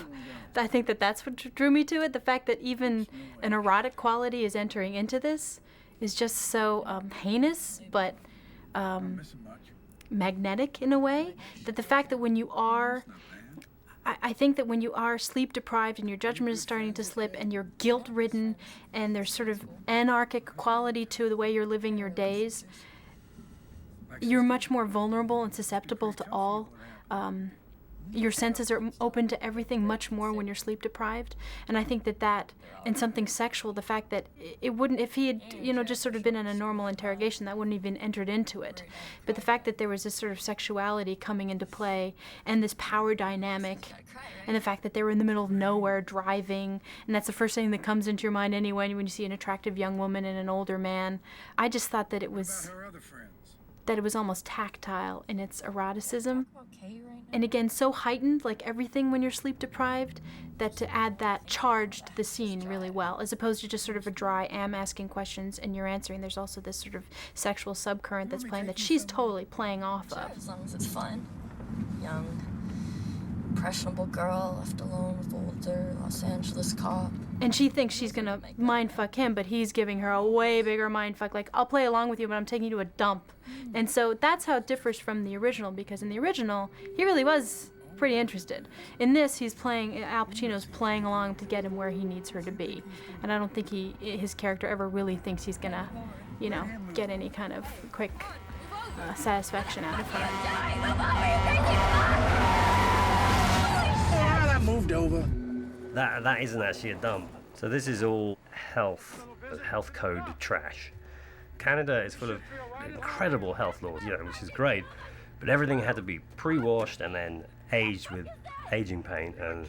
I think that's what drew me to it. The fact that even an erotic quality is entering into this is just so heinous, but magnetic in a way. That the fact that when you are, I think that when you are sleep deprived and your judgment is starting to slip and you're guilt-ridden and there's sort of anarchic quality to the way you're living your days, you're much more vulnerable and susceptible to all. Your senses are open to everything much more when you're sleep deprived. And I think that and something sexual, the fact that it wouldn't, if he had, you know, just sort of been in a normal interrogation, that wouldn't even entered into it. But the fact that there was this sort of sexuality coming into play and this power dynamic, and the fact that they were in the middle of nowhere driving, and that's the first thing that comes into your mind anyway when you see an attractive young woman and an older man. I just thought that it was almost tactile in its eroticism. And again, so heightened, like everything when you're sleep deprived, that to add that charged the scene really well, as opposed to just sort of a dry, am asking questions and you're answering. There's also this sort of sexual subcurrent that's playing that she's totally playing off of. As long as it's fun. Young, impressionable girl left alone with older Los Angeles cop. And she thinks she's gonna mindfuck him, but he's giving her a way bigger mindfuck, like, I'll play along with you, but I'm taking you to a dump. And so that's how it differs from the original, because in the original, he really was pretty interested. In this, Al Pacino's playing along to get him where he needs her to be. And I don't think his character ever really thinks he's gonna, you know, get any kind of quick satisfaction out of her. That moved over. that isn't actually a dump. So this is all health code trash. Canada is full of incredible health laws, which is great, but everything had to be pre-washed and then aged with aging paint and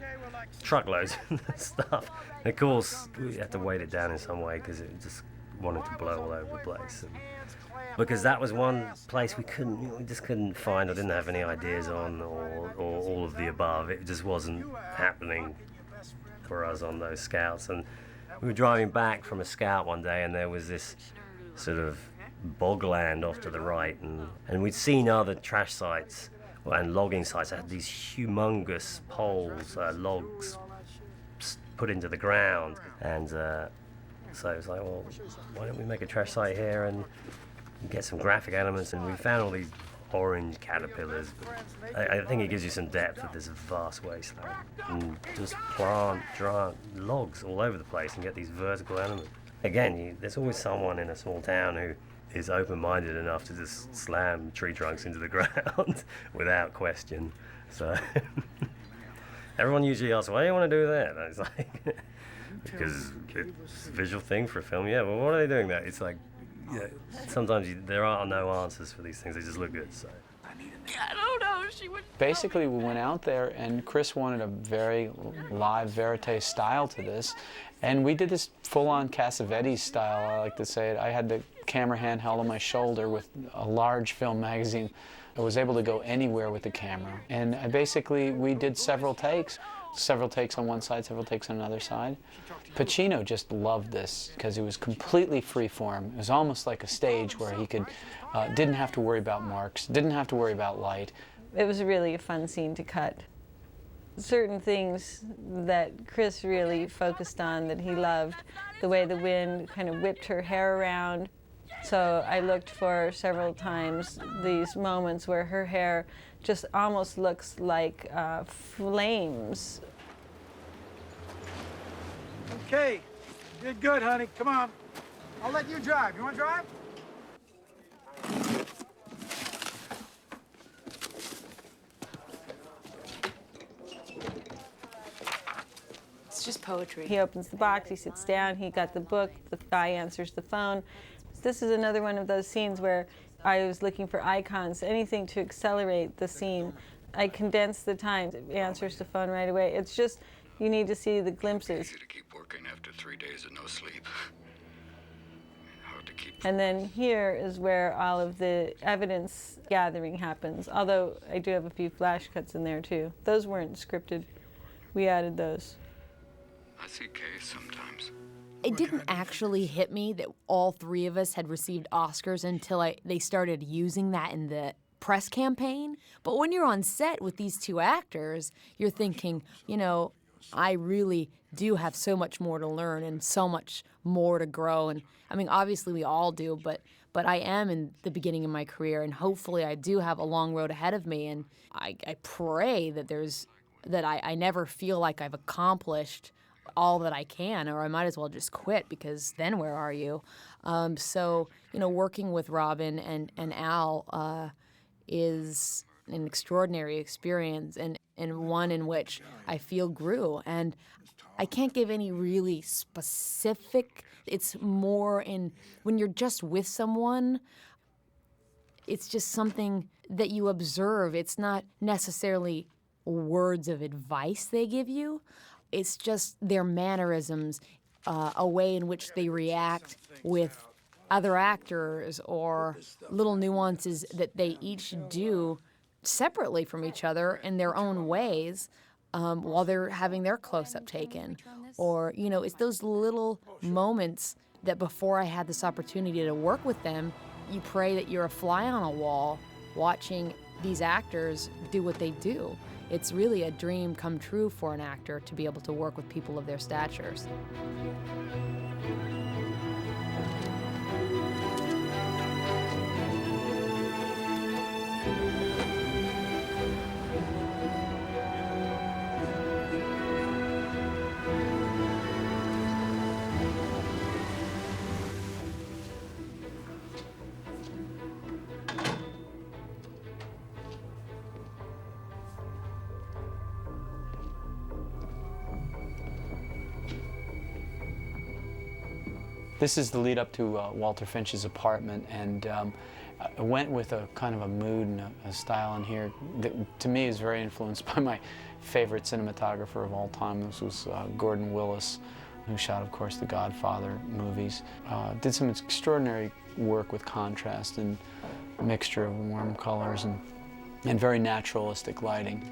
truckloads of stuff. And of course, we had to weight it down in some way because it just wanted to blow all over the place. And because that was one place we just couldn't find or didn't have any ideas on, or all of the above. It just wasn't happening for us on those scouts. And we were driving back from a scout one day, and there was this sort of bogland off to the right, and we'd seen other trash sites and logging sites that had these humongous poles, logs put into the ground, and so it was like, well, why don't we make a trash site here and get some graphic elements? And we found all these orange caterpillars. I think it gives you some depth of this vast wasteland, and just plant logs all over the place and get these vertical elements. Again, there's always someone in a small town who is open-minded enough to just slam tree trunks into the ground without question. So everyone usually asks, why do you want to do that? And it's like, because it's a visual thing for a film. Yeah, well, what are they doing that? It's like, sometimes there are no answers for these things. They just look good. So I don't know. She would. Basically, we went out there, and Chris wanted a very live verite style to this, and we did this full-on Cassavetes style. I like to say it. I had the camera handheld on my shoulder with a large film magazine. I was able to go anywhere with the camera, and we did several takes on one side, several takes on another side. Pacino just loved this because it was completely freeform. It was almost like a stage where he didn't have to worry about marks, didn't have to worry about light. It was really a fun scene to cut. Certain things that Chris really focused on that he loved, the way the wind kind of whipped her hair around. So I looked for several times these moments where her hair just almost looks like flames. Okay, you did good, honey. Come on. I'll let you drive. You want to drive? It's just poetry. He opens the box, he sits down, he got the book, the guy answers the phone. This is another one of those scenes where I was looking for icons, anything to accelerate the scene. I condensed the time. It answers the phone right away. It's just, you need to see the glimpses. Easy to keep working after 3 days of no sleep. Hard to keep. And then here is where all of the evidence gathering happens, although I do have a few flash cuts in there too. Those weren't scripted. We added those. I see Kay sometimes. It didn't actually hit me that all three of us had received Oscars until they started using that in the press campaign. But when you're on set with these two actors, you're thinking, I really do have so much more to learn and so much more to grow. And I mean, obviously we all do, but I am in the beginning of my career, and hopefully I do have a long road ahead of me. And I pray that I never feel like I've accomplished all that I can, or I might as well just quit, because then where are you? So, working with Robin and Al is an extraordinary experience, and one in which I feel grew. And I can't give any really specific, it's more in when you're just with someone, it's just something that you observe. It's not necessarily words of advice they give you. It's just their mannerisms, a way in which they react with other actors, or little nuances that they each do separately from each other in their own ways while they're having their close-up taken. Or, it's those little moments that before I had this opportunity to work with them, you pray that you're a fly on a wall watching these actors do what they do. It's really a dream come true for an actor to be able to work with people of their statures. This is the lead up to Walter Finch's apartment, and I went with a kind of a mood and a style in here that to me is very influenced by my favorite cinematographer of all time. This was Gordon Willis, who shot, of course, the Godfather movies. Did some extraordinary work with contrast and a mixture of warm colors and very naturalistic lighting.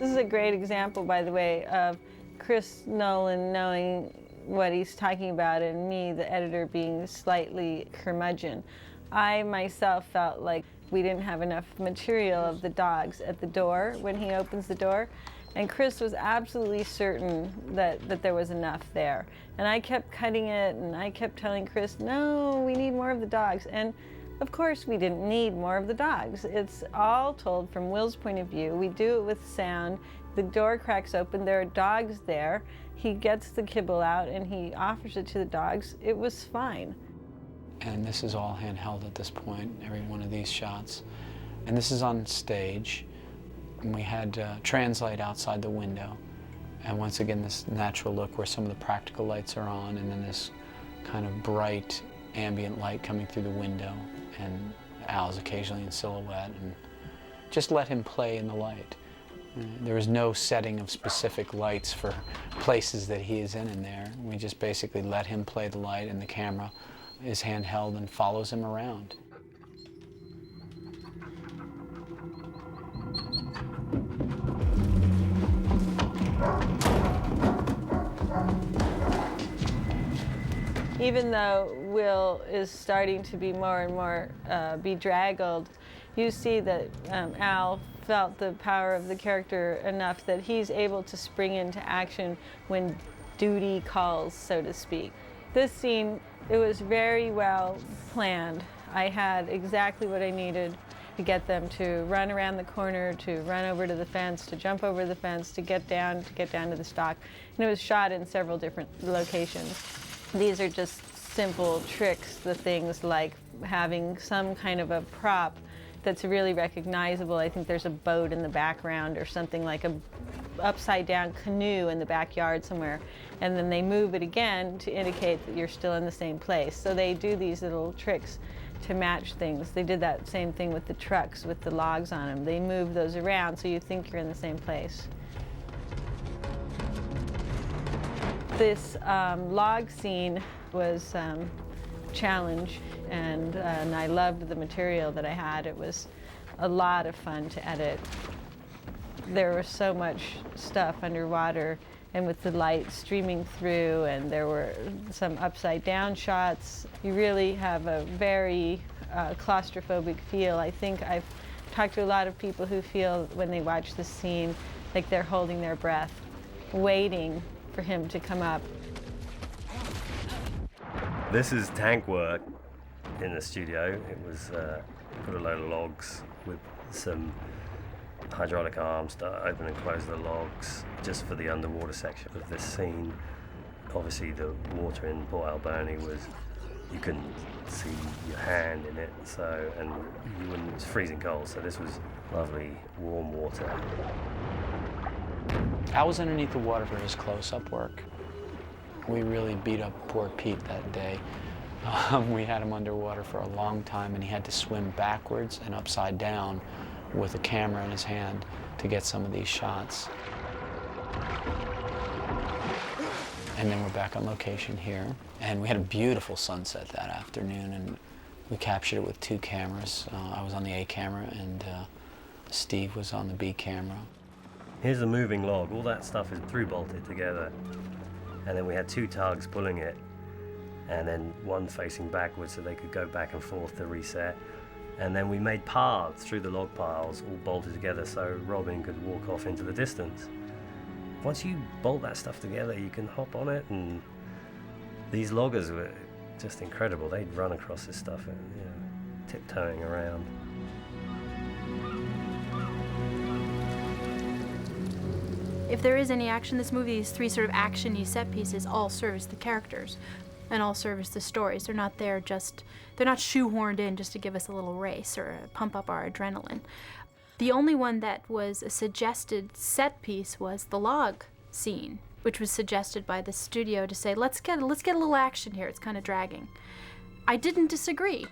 This is a great example, by the way, of Chris Nolan knowing what he's talking about and me, the editor, being slightly curmudgeon. I myself felt like we didn't have enough material of the dogs at the door when he opens the door. And Chris was absolutely certain that there was enough there. And I kept cutting it, and I kept telling Chris, no, we need more of the dogs. And of course we didn't need more of the dogs. It's all told from Will's point of view. We do it with sound. The door cracks open, there are dogs there. He gets the kibble out and he offers it to the dogs. It was fine. And this is all handheld at this point, every one of these shots. And this is on stage. And we had translite outside the window. And once again, this natural look where some of the practical lights are on, and then this kind of bright ambient light coming through the window. And Al's occasionally in silhouette, and just let him play in the light. There was no setting of specific lights for places that he is in there. We just basically let him play the light, and the camera is handheld and follows him around. Even though Will is starting to be more and more bedraggled, you see that Al felt the power of the character enough that he's able to spring into action when duty calls, so to speak. This scene, it was very well planned. I had exactly what I needed to get them to run around the corner, to run over to the fence, to jump over the fence, to get down to the stock. And it was shot in several different locations. These are just simple tricks, the things like having some kind of a prop that's really recognizable. I think there's a boat in the background or something like a upside down canoe in the backyard somewhere. And then they move it again to indicate that you're still in the same place. So they do these little tricks to match things. They did that same thing with the trucks with the logs on them. They move those around so you think you're in the same place. This log scene was challenge, and I loved the material that I had. It was a lot of fun to edit. There was so much stuff underwater, and with the light streaming through, and there were some upside down shots. You really have a very claustrophobic feel. I think I've talked to a lot of people who feel when they watch this scene like they're holding their breath, waiting for him to come up. This is tank work in the studio. It was put a load of logs with some hydraulic arms to open and close the logs just for the underwater section of this scene. Obviously the water in Port Alberni was, you couldn't see your hand in it, so, and you wouldn't, it was freezing cold, so this was lovely warm water. Al was underneath the water for his close-up work. We really beat up poor Pete that day. We had him underwater for a long time, and he had to swim backwards and upside down with a camera in his hand to get some of these shots. And then we're back on location here, and we had a beautiful sunset that afternoon, and we captured it with 2 cameras. I was on the A camera, and Steve was on the B camera. Here's a moving log. All that stuff is through-bolted together. And then we had 2 tugs pulling it, and then one facing backwards so they could go back and forth to reset. And then we made paths through the log piles, all bolted together so Robin could walk off into the distance. Once you bolt that stuff together, you can hop on it, and these loggers were just incredible. They'd run across this stuff and, you know, tiptoeing around. If there is any action in this movie, these 3 sort of action-y set pieces all service the characters and all service the stories. They're not there just, they're not shoehorned in just to give us a little race or pump up our adrenaline. The only one that was a suggested set piece was the log scene. which was suggested by the studio to say, let's get a little action here. It's kind of dragging. I didn't disagree.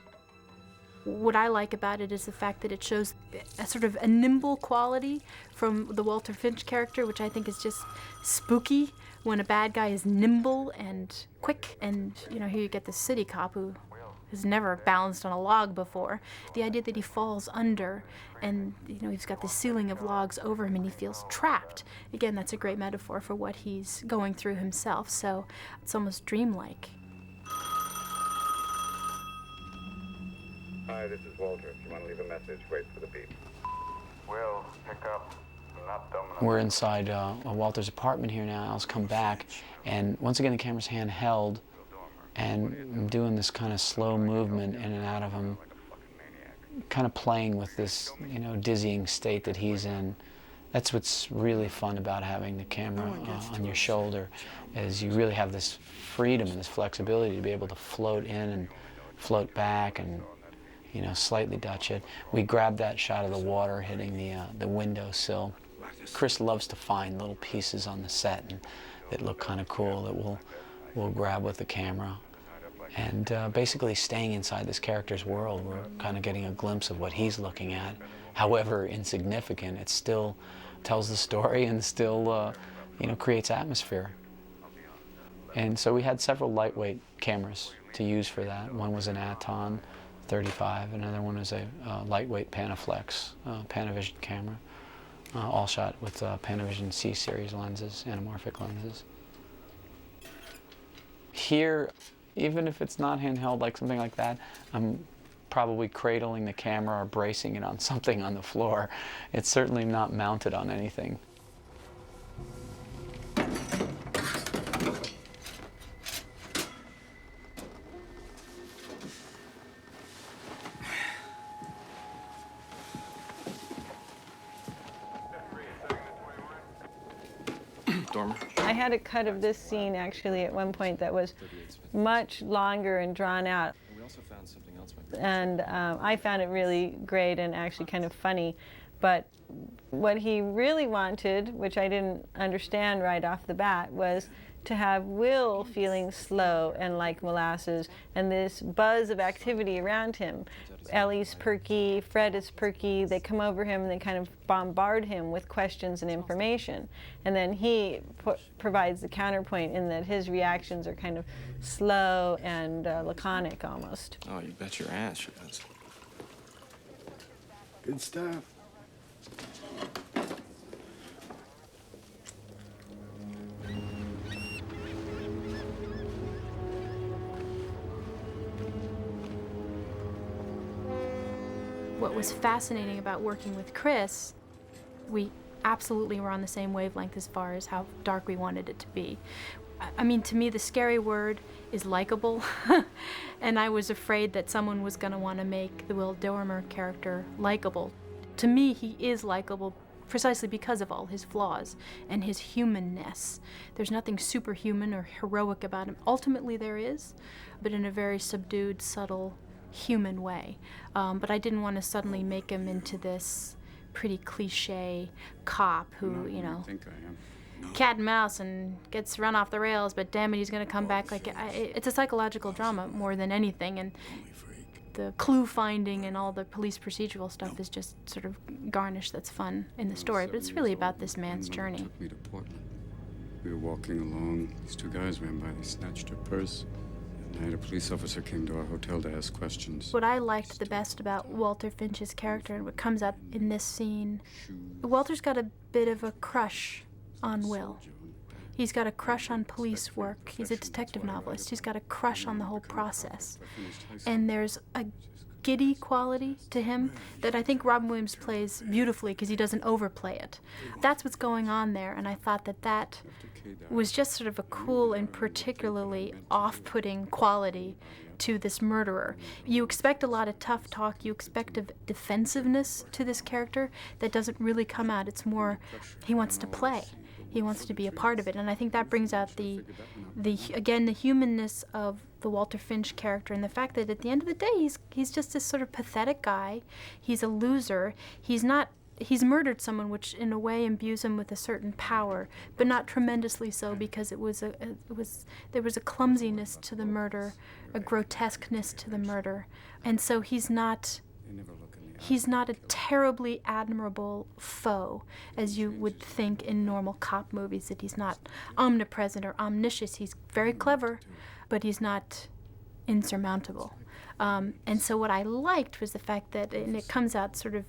What I like about it is the fact that it shows a sort of a nimble quality from the Walter Finch character, which I think is just spooky when a bad guy is nimble and quick. And, you know, here you get the city cop who has never balanced on a log before. The idea that he falls under and, you know, he's got this ceiling of logs over him and he feels trapped. Again, that's a great metaphor for what he's going through himself. So it's almost dreamlike. Hi, this is Walter. If you want to leave a message, wait for the beep. Will, pick up. I'm not dumb enough. We're inside Walter's apartment here now. Al's come back, and once again the camera's handheld, and I'm doing this kind of slow movement in and out of him, kind of playing with this, you know, dizzying state that he's in. That's what's really fun about having the camera on your shoulder, is you really have this freedom and this flexibility to be able to float in and float back and, you know, slightly Dutch it. We grabbed that shot of the water hitting the windowsill. Chris loves to find little pieces on the set and that look kind of cool that we'll grab with the camera. And basically staying inside this character's world, we're kind of getting a glimpse of what he's looking at. However insignificant, it still tells the story and still, you know, creates atmosphere. And so we had several lightweight cameras to use for that. One was an Aton 35, another one is a lightweight Panaflex Panavision camera, all shot with Panavision C-series lenses, anamorphic lenses. Here, even if it's not handheld like something like that, I'm probably cradling the camera or bracing it on something on the floor. It's certainly not mounted on anything. I had a cut of this scene actually at one point that was much longer and drawn out. We also found something else. And I found it really great and actually kind of funny. But what he really wanted, which I didn't understand right off the bat, was to have Will feeling slow and like molasses and this buzz of activity around him. Ellie's perky, Fred is perky, they come over him and they kind of bombard him with questions and information. And then he provides the counterpoint in that his reactions are kind of slow and laconic almost. Oh, you bet your ass she does. Good stuff. What was fascinating about working with Chris, we absolutely were on the same wavelength as far as how dark we wanted it to be. I mean, to me, the scary word is likable, and I was afraid that someone was going to want to make the Will Dormer character likable. To me, he is likable precisely because of all his flaws and his humanness. There's nothing superhuman or heroic about him. Ultimately, there is, but in a very subdued, subtle, human way. But I didn't want to suddenly make him into this pretty cliche cop who, you know, cat and mouse and gets run off the rails, but damn it, he's going to come back. Like, it's a psychological drama more than anything, and the clue finding and all the police procedural stuff is just sort of garnish that's fun in the story, but it's really about this man's journey. Took me to Portland. We were walking along. These two guys ran by. They snatched her purse. At night, a police officer came to our hotel to ask questions. What I liked the best about Walter Finch's character and what comes up in this scene, Walter's got a bit of a crush on Will. He's got a crush on police work. He's a detective novelist. He's got a crush on the whole process. And there's a giddy quality to him that I think Robin Williams plays beautifully because he doesn't overplay it. That's what's going on there, and I thought that that was just sort of a cool and particularly off-putting quality to this murderer. You expect a lot of tough talk, you expect a defensiveness to this character that doesn't really come out. It's more, he wants to play. He wants to be a part of it, and I think that brings out the humanness of the Walter Finch character, and the fact that at the end of the day, he's just this sort of pathetic guy. He's a loser. He's not he's murdered someone, which in a way imbues him with a certain power, but not tremendously so, because there was a clumsiness to the murder, a grotesqueness to the murder, and so he's not a terribly admirable foe, as you would think in normal cop movies, that he's not omnipresent or omniscient. He's very clever, but he's not insurmountable. And so what I liked was the fact that, and it comes out sort of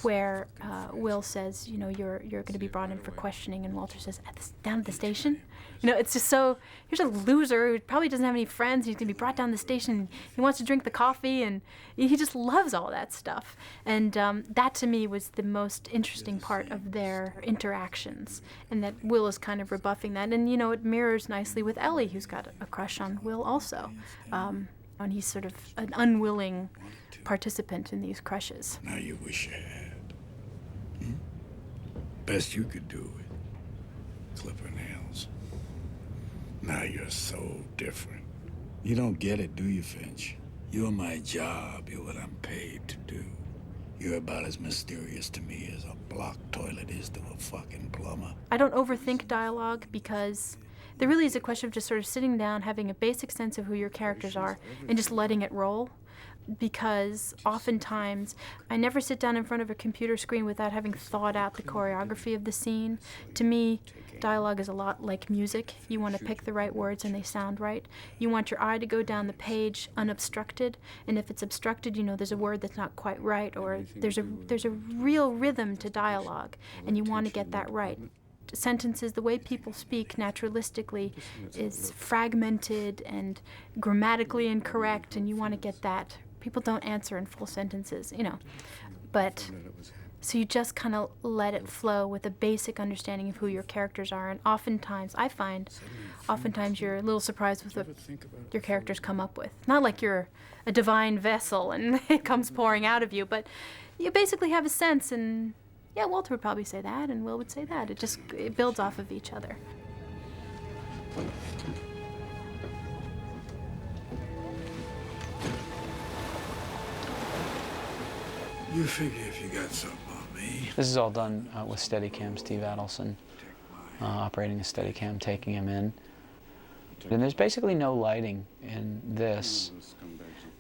where Will says, you know, you're going to be brought in for questioning, and Walter says, down at the station? You know, it's just so, here's a loser who probably doesn't have any friends, he's going to be brought down to the station, and he wants to drink the coffee, and he just loves all that stuff. And that to me was the most interesting part of their interactions, and that Will is kind of rebuffing that. And, you know, it mirrors nicely with Ellie, who's got a crush on Will also. And he's sort of an unwilling participant in these crushes. Now you wish you had. Best you could do it. Clip her nails. Now you're so different. You don't get it, do you, Finch? You're my job. You're what I'm paid to do. You're about as mysterious to me as a block toilet is to a fucking plumber. I don't overthink dialogue, because there really is a question of just sort of sitting down, having a basic sense of who your characters are, and just letting it roll. Because oftentimes, I never sit down in front of a computer screen without having thought out the choreography of the scene. To me, dialogue is a lot like music. You want to pick the right words and they sound right. You want your eye to go down the page unobstructed, and if it's obstructed, you know there's a word that's not quite right, or there's a real rhythm to dialogue, and you want to get that right. Sentences, the way people speak naturalistically, is fragmented and grammatically incorrect, and you want to get that. People don't answer in full sentences, you know. But so you just kind of let it flow with a basic understanding of who your characters are. And oftentimes, I find, you're a little surprised with what your characters come up with. Not like you're a divine vessel and it comes pouring out of you, but you basically have a sense, and yeah, Walter would probably say that, and Will would say that. It builds off of each other. You figure if you got something on me. This is all done with Steadicam, Steve Adelson operating a Steadicam, taking him in. And there's basically no lighting in this.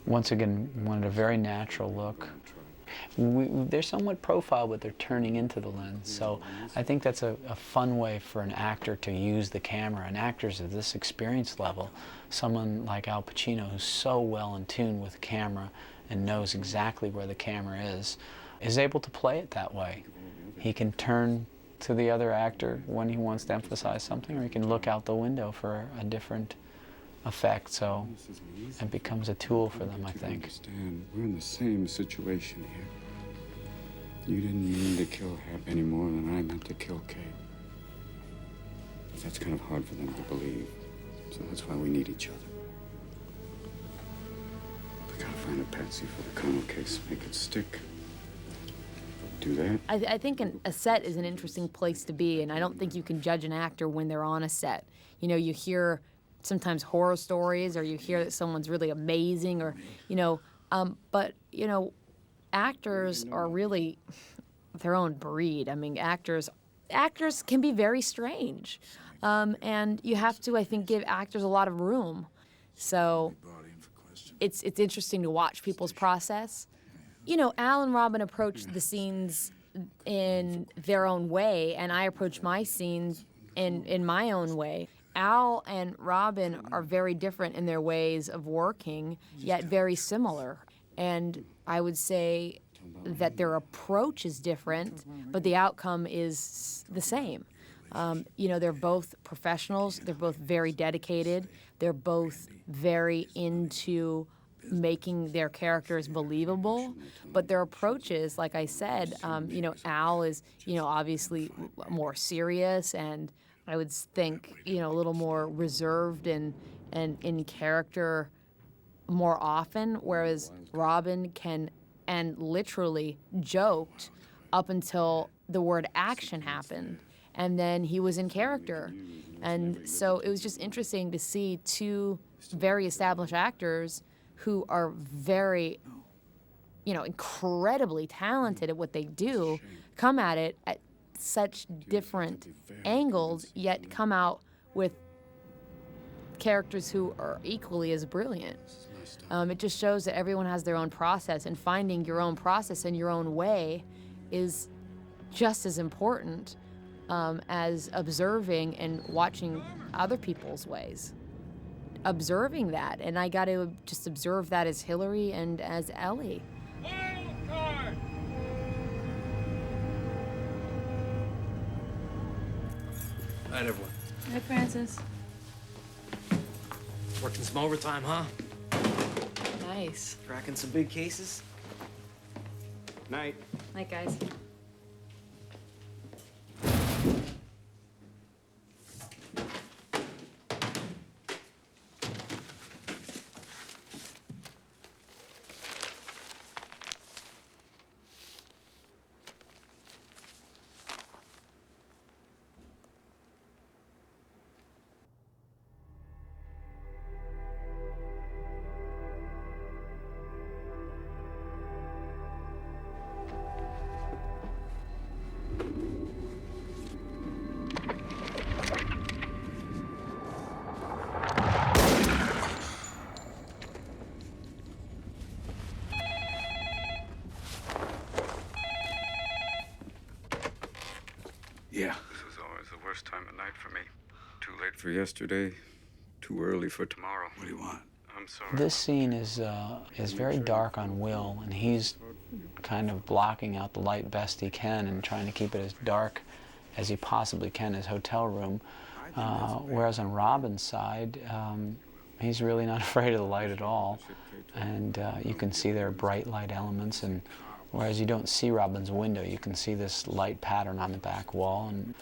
Once again, wanted a very natural look. They're somewhat profiled, but they're turning into the lens. So I think that's a fun way for an actor to use the camera. And actors at this experience level, someone like Al Pacino, who's so well in tune with the camera and knows exactly where the camera is able to play it that way. He can turn to the other actor when he wants to emphasize something, or he can look out the window for a different effect. So it becomes a tool for them, I think. Understand, we're in the same situation here. You didn't mean to kill Hap any more than I meant to kill Kate. That's kind of hard for them to believe. So that's why we need each other. We gotta find a patsy for the Connell case, make it stick. Do that. I think a set is an interesting place to be, and I don't think you can judge an actor when they're on a set. You know, you hear sometimes horror stories, or you hear that someone's really amazing, or, you know, but, you know, actors are really their own breed. I mean, actors can be very strange, and you have to, I think, give actors a lot of room. So it's interesting to watch people's process. You know, Al and Robin approached the scenes in their own way, and I approach my scenes in my own way. Al and Robin are very different in their ways of working, yet very similar. And I would say that their approach is different, but the outcome is the same. You know, they're both professionals, they're both very dedicated, they're both very into making their characters believable, but their approaches, like I said, you know, Al is, you know, obviously more serious, and I would think, you know, a little more reserved and in character more often, whereas Robin can, and literally joked up until the word action happened, and then he was in character. And so it was just interesting to see two very established actors who are very, you know, incredibly talented at what they do, come at it at such different angles, yet come out with characters who are equally as brilliant. It just shows that everyone has their own process, and finding your own process in your own way is just as important as observing and watching other people's ways. Observing that, and I got to just observe that as Hillary and as Ellie. Night, everyone. Hi, Francis. Working some overtime, huh? Nice. Cracking some big cases? Night. Night, guys. Yeah. This is always the worst time of night for me. Too late for yesterday, too early for tomorrow. What do you want? I'm sorry. This scene is very dark on Will, and he's kind of blocking out the light best he can and trying to keep it as dark as he possibly can, his hotel room. Whereas on Robin's side, he's really not afraid of the light at all. And you can see there are bright light elements, and whereas you don't see Robin's window, you can see this light pattern on the back wall. And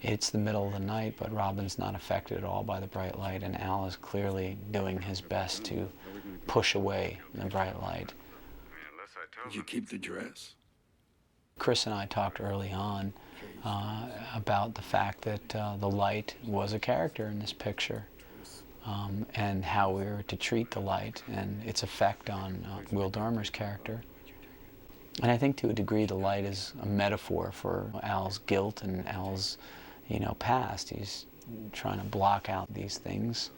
it's the middle of the night, but Robin's not affected at all by the bright light, and Al is clearly doing his best to push away the bright light. Did you keep the dress? Chris and I talked early on about the fact that the light was a character in this picture, and how we were to treat the light and its effect on Will Dormer's character. And I think to a degree the light is a metaphor for Al's guilt and Al's, past. He's trying to block out these things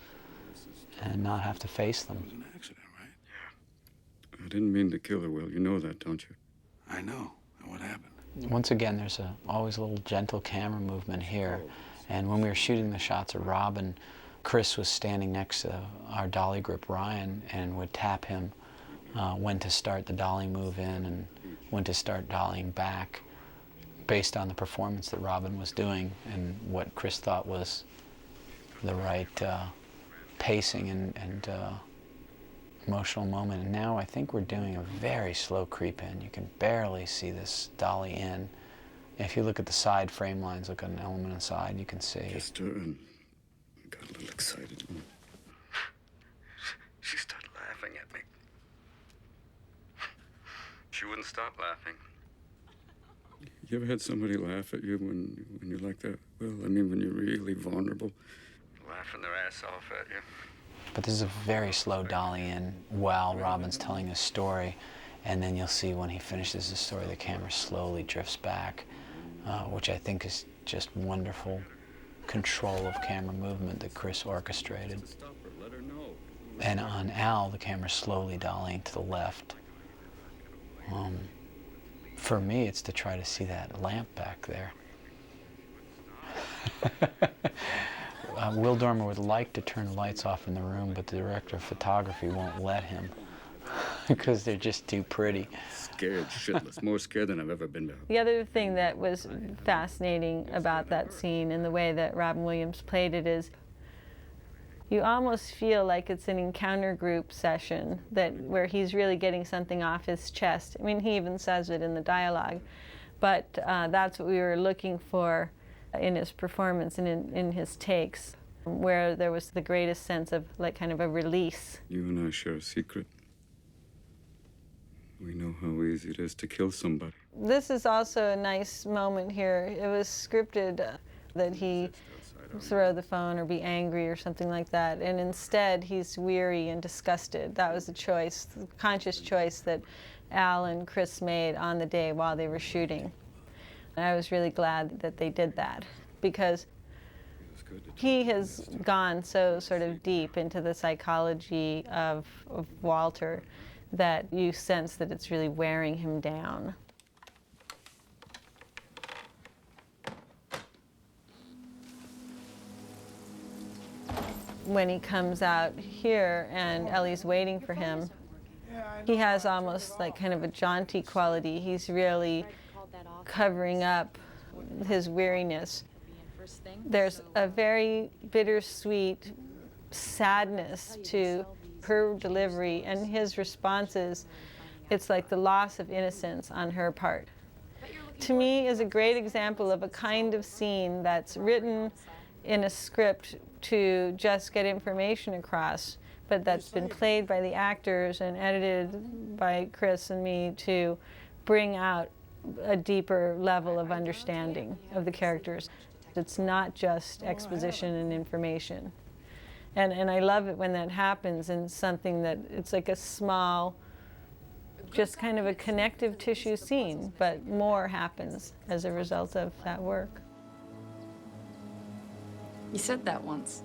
and not have to face them. It was an accident, right? Yeah. I didn't mean to kill her, Will. You know that, don't you? I know. And what happened? Once again, there's always a little gentle camera movement here. And when we were shooting the shots of Robin, Chris was standing next to our dolly grip Ryan and would tap him when to start the dolly move in and when to start dollying back, based on the performance that Robin was doing and what Chris thought was the right pacing and emotional moment. And now I think we're doing a very slow creep in. You can barely see this dolly in. If you look at the side frame lines, look at an element on the side, you can see. Kissed her and got a little excited. She started laughing at me. She wouldn't stop laughing. You ever had somebody laugh at you when you're like that? Well, I mean, when you're really vulnerable, laughing their ass off at you. But this is a very slow dolly in while Robin's telling his story, and then you'll see when he finishes his story, the camera slowly drifts back, which I think is just wonderful control of camera movement that Chris orchestrated. And on Al, the camera's slowly dollying to the left. For me, it's to try to see that lamp back there. Will Dormer would like to turn the lights off in the room, but the director of photography won't let him because they're just too pretty. Scared shitless, more scared than I've ever been before. The other thing that was fascinating about that scene and the way that Robin Williams played it is you almost feel like it's an encounter group session where he's really getting something off his chest. I mean, he even says it in the dialogue, but that's what we were looking for in his performance and in his takes, where there was the greatest sense of kind of a release. You and I share a secret. We know how easy it is to kill somebody. This is also a nice moment here. It was scripted that he throw the phone or be angry or something like that, and instead he's weary and disgusted. That was a choice, the conscious choice that Al and Chris made on the day while they were shooting. And I was really glad that they did that, because he has gone so sort of deep into the psychology of Walter that you sense that it's really wearing him down. When he comes out here and Ellie's waiting for him, he has almost like kind of a jaunty quality. He's really covering up his weariness. There's a very bittersweet sadness to her delivery and his responses. It's like the loss of innocence on her part. To me, is a great example of a kind of scene that's written in a script to just get information across, but that's been played by the actors and edited by Chris and me to bring out a deeper level of understanding of the characters. It's not just exposition and information. And I love it when that happens in something that it's like a small, just kind of a connective tissue scene, but more happens as a result of that work. You said that once.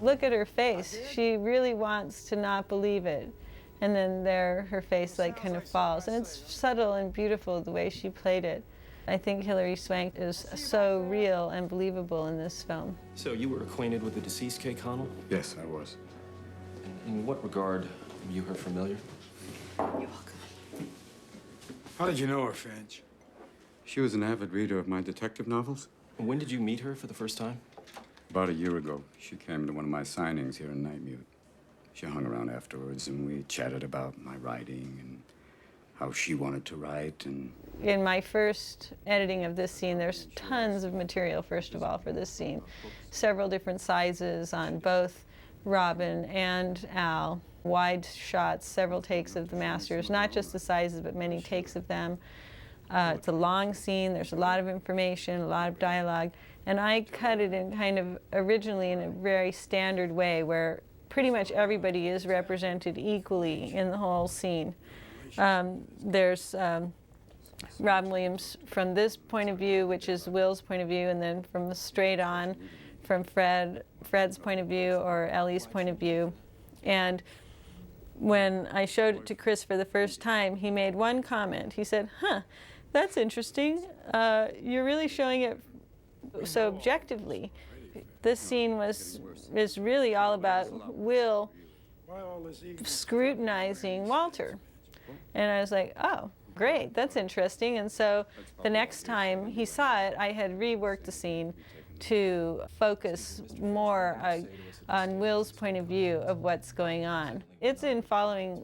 Look at her face. She really wants to not believe it. And then there, her face like kind of falls. And it's subtle and beautiful the way she played it. I think Hilary Swank is so real and believable in this film. So you were acquainted with the deceased Kay Connell? Yes, I was. In what regard were you her familiar? You're welcome. How did you know her, Finch? She was an avid reader of my detective novels. When did you meet her for the first time? About a year ago. She came to one of my signings here in Nightmute. She hung around afterwards, and we chatted about my writing and how she wanted to write. And in my first editing of this scene, there's tons of material, first of all, for this scene. Several different sizes on both Robin and Al. Wide shots, several takes of the masters, not just the sizes, but many takes of them. It's a long scene, there's a lot of information, a lot of dialogue, and I cut it in kind of originally in a very standard way where pretty much everybody is represented equally in the whole scene. There's Robin Williams from this point of view, which is Will's point of view, and then from the straight on, from Fred's point of view or Ellie's point of view. And when I showed it to Chris for the first time, he made one comment. He said, "Huh, that's interesting. You're really showing it so objectively." This scene is really all about Will scrutinizing Walter. And I was like, oh, great, that's interesting. And so the next time he saw it, I had reworked the scene to focus more on Will's point of view of what's going on. It's in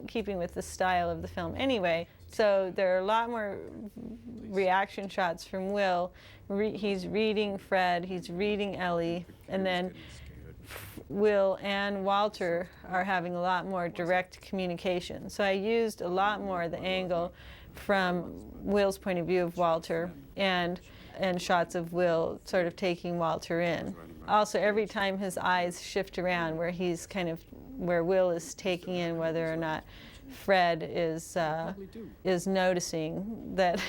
keeping with the style of the film anyway, so there are a lot more reaction shots from Will. He's reading Fred, he's reading Ellie, and then Will and Walter are having a lot more direct communication. So I used a lot more of the angle from Will's point of view of Walter and shots of Will sort of taking Walter in. Also, every time his eyes shift around where Will is taking in whether or not Fred is noticing that.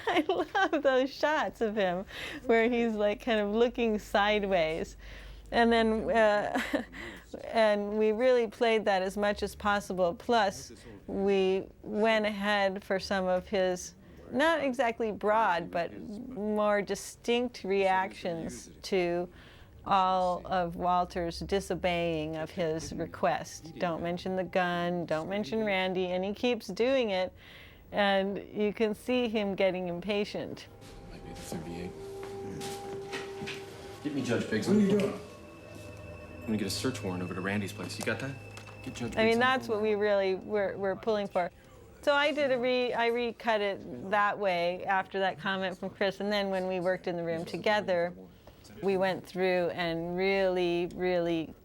I love those shots of him where he's like kind of looking sideways. And then, and we really played that as much as possible. Plus, we went ahead for some of his, not exactly broad, but more distinct reactions to all of Walter's disobeying of his request. Don't mention the gun, don't mention Randy, and he keeps doing it. And you can see him getting impatient. Might be the 38. Get me Judge Biggs. What are you doing? I'm gonna get a search warrant over to Randy's place. You got that? Get Judge Biggs. I mean, that's what we really were pulling for. So I recut it that way after that comment from Chris, and then when we worked in the room together, we went through and really, really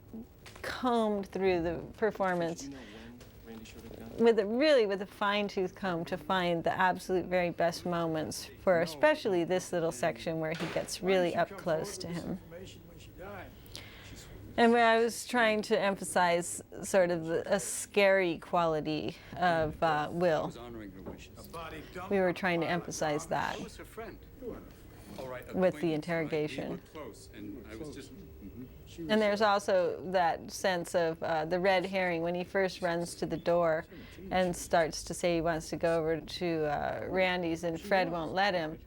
combed through the performance with a fine-tooth comb to find the absolute very best moments for especially this little section where he gets really up close to him. And where I was trying to emphasize sort of a scary quality of Will. We were trying to emphasize that with the interrogation. And there's also that sense of the red herring when he first runs to the door and starts to say he wants to go over to Randy's and Fred won't let him.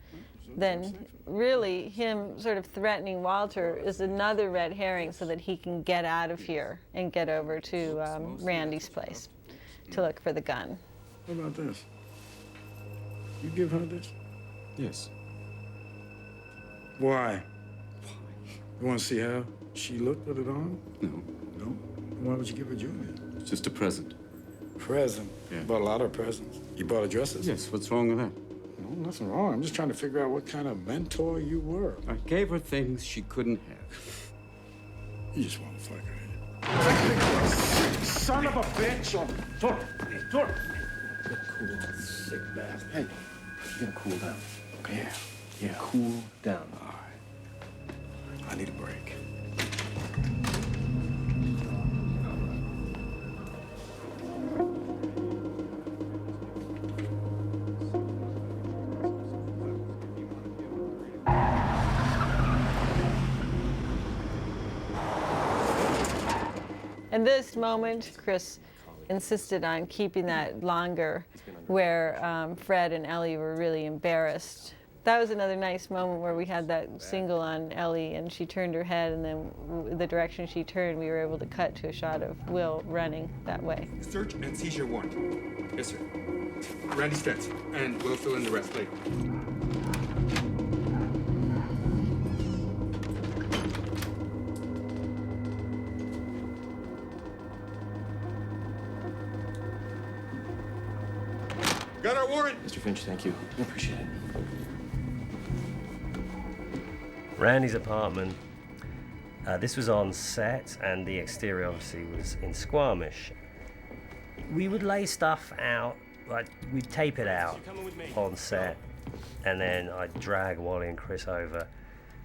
Then really him sort of threatening Walter is another red herring so that he can get out of here and get over to Randy's place to look for the gun. What about this? You give her this? Yes. Why? You want to see how she looked with it on? No. No? Why would you give her jewelry? It's just a present. Present? Yeah. Bought a lot of presents. You bought her dresses? Yes, what's wrong with that? No, nothing wrong. I'm just trying to figure out what kind of mentor you were. I gave her things she couldn't have. You just want to fuck her. Son of a bitch! Tor! Get cool, sick bastard. Hey, you gotta cool down. Okay? Yeah. Cool down. All right. I need a break. In this moment, Chris insisted on keeping that longer, where Fred and Ellie were really embarrassed. That was another nice moment where we had that single on Ellie and she turned her head, and then the direction she turned, we were able to cut to a shot of Will running that way. Search and seizure warrant. Yes, sir. Randy's fence, and we'll fill in the rest later. Got our warrant! Mr. Finch, thank you. I appreciate it. Randy's apartment. This was on set, and the exterior obviously was in Squamish. We would lay stuff out, like we'd tape it out on set, and then I'd drag Wally and Chris over.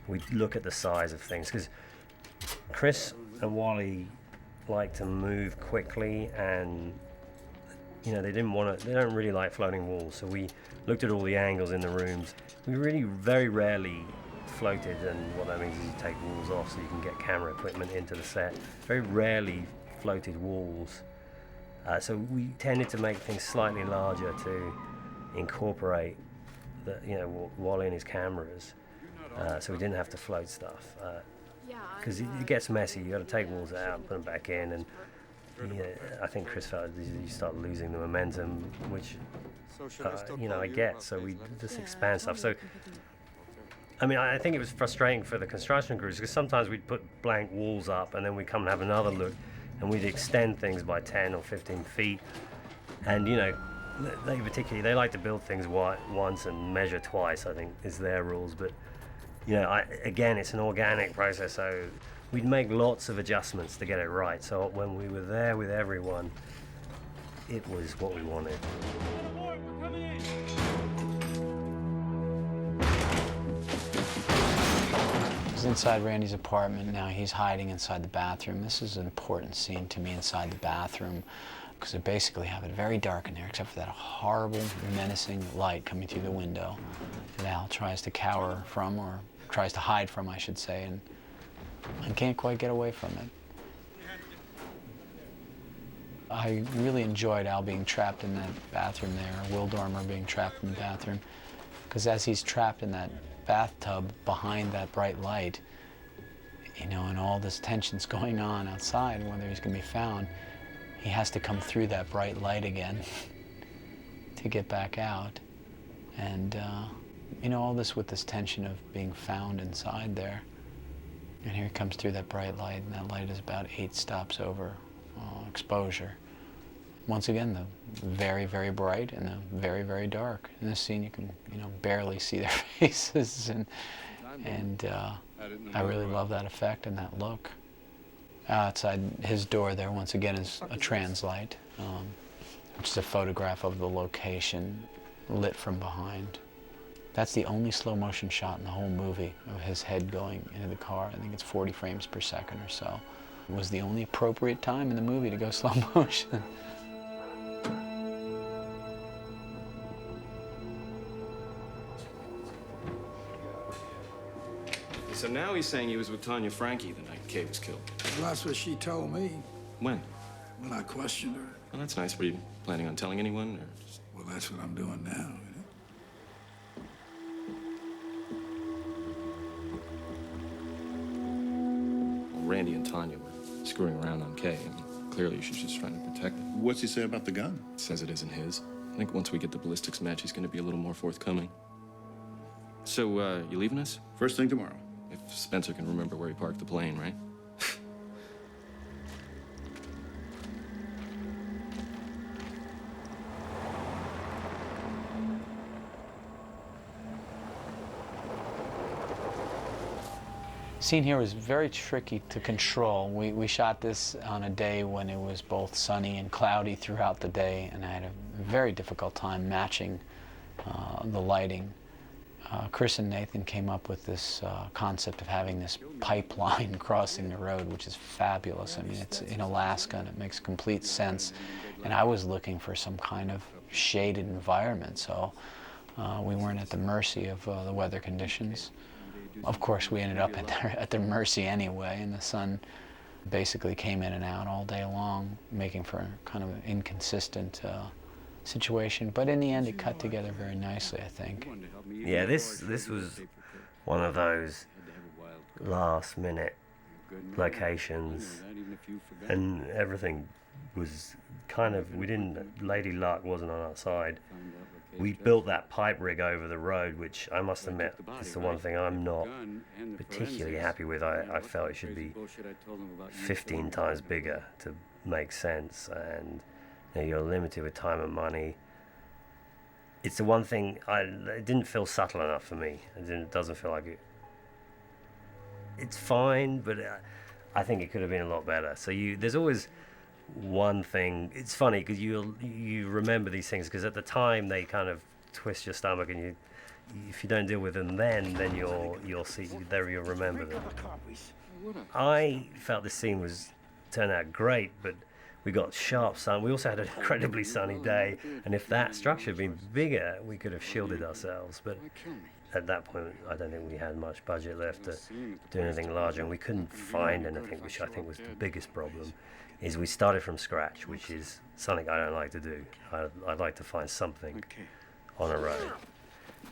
We'd look at the size of things, because Chris and Wally like to move quickly, and you know, they don't really like floating walls, so we looked at all the angles in the rooms. We really very rarely floated, and what that means is you take walls off so you can get camera equipment into the set. Very rarely floated walls. So we tended to make things slightly larger to incorporate the, you know, Wally and his cameras, so we didn't have to float stuff. Because it gets messy, you got to take walls out and put them back in, and yeah, I think Chris felt you start losing the momentum, which you know, I get. So we just expand stuff. So I mean, I think it was frustrating for the construction crews, because sometimes we'd put blank walls up and then we'd come and have another look, and we'd extend things by 10 or 15 feet. And you know, they like to build things once and measure twice, I think is their rules. But you know, again, it's an organic process, so we'd make lots of adjustments to get it right. So when we were there with everyone, it was what we wanted. He's inside Randy's apartment now. He's hiding inside the bathroom. This is an important scene to me, inside the bathroom, because they basically have it very dark in there, except for that horrible, menacing light coming through the window that Al tries to cower from, or tries to hide from, I should say, and can't quite get away from it. I really enjoyed Al being trapped in that bathroom there, Will Dormer being trapped in the bathroom, because as he's trapped in that bathtub behind that bright light, you know, and all this tension's going on outside, whether he's going to be found, he has to come through that bright light again to get back out. And, you know, all this with this tension of being found inside there. And here he comes through that bright light, and that light is about 8 stops over exposure. Once again, the very, very bright and the very, very dark. In this scene, you can, you know, barely see their faces, and I really love that effect and that look. Outside his door there, once again, is a translight, which is a photograph of the location lit from behind. That's the only slow motion shot in the whole movie of his head going into the car. I think it's 40 frames per second or so. It was the only appropriate time in the movie to go slow motion. So now he's saying he was with Tanya Frankie the night Kay was killed. Well, that's what she told me When? when I questioned her. Well, that's nice. Were you planning on telling anyone? Or just... Well, that's what I'm doing now. Well, Randy and Tanya were screwing around on Kay. I mean, clearly she's just trying to protect him. What's he say about the gun? Says it isn't his. I think once we get the ballistics match, he's going to be a little more forthcoming. So, you leaving us? First thing tomorrow. If Spencer can remember where he parked the plane, right? Scene here was very tricky to control. We shot this on a day when it was both sunny and cloudy throughout the day, and I had a very difficult time matching the lighting. Chris and Nathan came up with this concept of having this pipeline crossing the road, which is fabulous. I mean, it's in Alaska and it makes complete sense. And I was looking for some kind of shaded environment, so we weren't at the mercy of the weather conditions. Of course, we ended up at their mercy anyway, and the sun basically came in and out all day long, making for kind of an inconsistent situation. But in the end, it cut together very nicely, I think. Yeah, this was one of those last-minute locations, and everything was kind of, Lady Luck wasn't on our side. We built that pipe rig over the road, which I must admit is the one thing I'm not particularly happy with. I felt it should be 15 times bigger to make sense, and you're limited with time and money. It's the one thing, it didn't feel subtle enough for me. It doesn't feel like it. It's fine, but I think it could have been a lot better. So there's always one thing. It's funny because you remember these things because at the time they kind of twist your stomach, and if you don't deal with them then you'll see there, you'll remember them. I felt this scene turned out great, but we got sharp sun. We also had an incredibly sunny day, and if that structure had been bigger, we could have shielded ourselves. But at that point, I don't think we had much budget left to do anything larger, and we couldn't find anything, which I think was the biggest problem. Is we started from scratch, which is something I don't like to do. I'd like to find something on a road.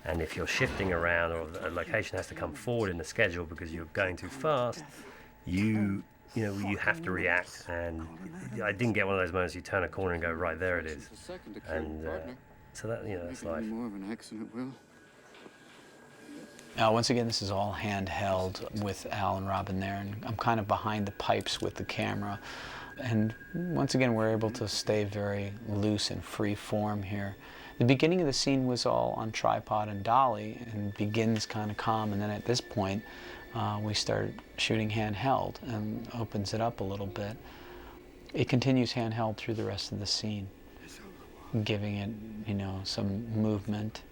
And if you're shifting around, or a location has to come forward in the schedule because you're going too fast, you have to react. And I didn't get one of those moments you turn a corner and go, right, there it is. And so that, that's life. More of an accident, Will. Now, once again, this is all handheld with Al and Robin there, and I'm kind of behind the pipes with the camera. And once again, we're able to stay very loose and free form here. The beginning of the scene was all on tripod and dolly, and begins kind of calm, and then at this point, we start shooting handheld and opens it up a little bit. It continues handheld through the rest of the scene, giving it, some movement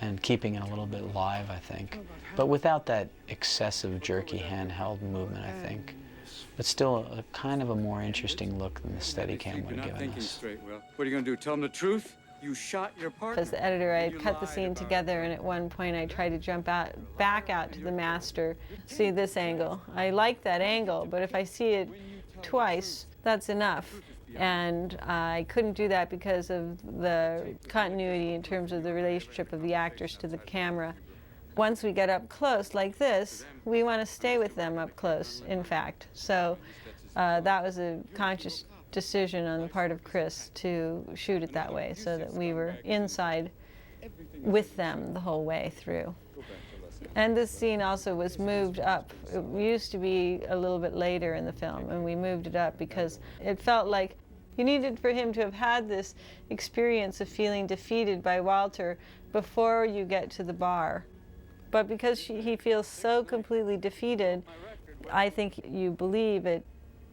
and keeping it a little bit live, I think. But without that excessive, jerky handheld movement, I think. But still a kind of a more interesting look than the Steadicam would have given us. Straight, Will. What are you going to do, tell them the truth? You shot your partner? As the editor, I cut the scene together, and at one point I tried to jump back out to the master, see this angle. I like that angle, but if I see it twice, that's enough. And I couldn't do that because of the continuity in terms of the relationship of the actors to the camera. Once we get up close like this, we want to stay with them up close, in fact. So that was a conscious decision on the part of Chris to shoot it that way, so that we were inside with them the whole way through. And this scene also was moved up. It used to be a little bit later in the film, and we moved it up because it felt like you needed for him to have had this experience of feeling defeated by Walter before you get to the bar. But because he feels so completely defeated, I think you believe it,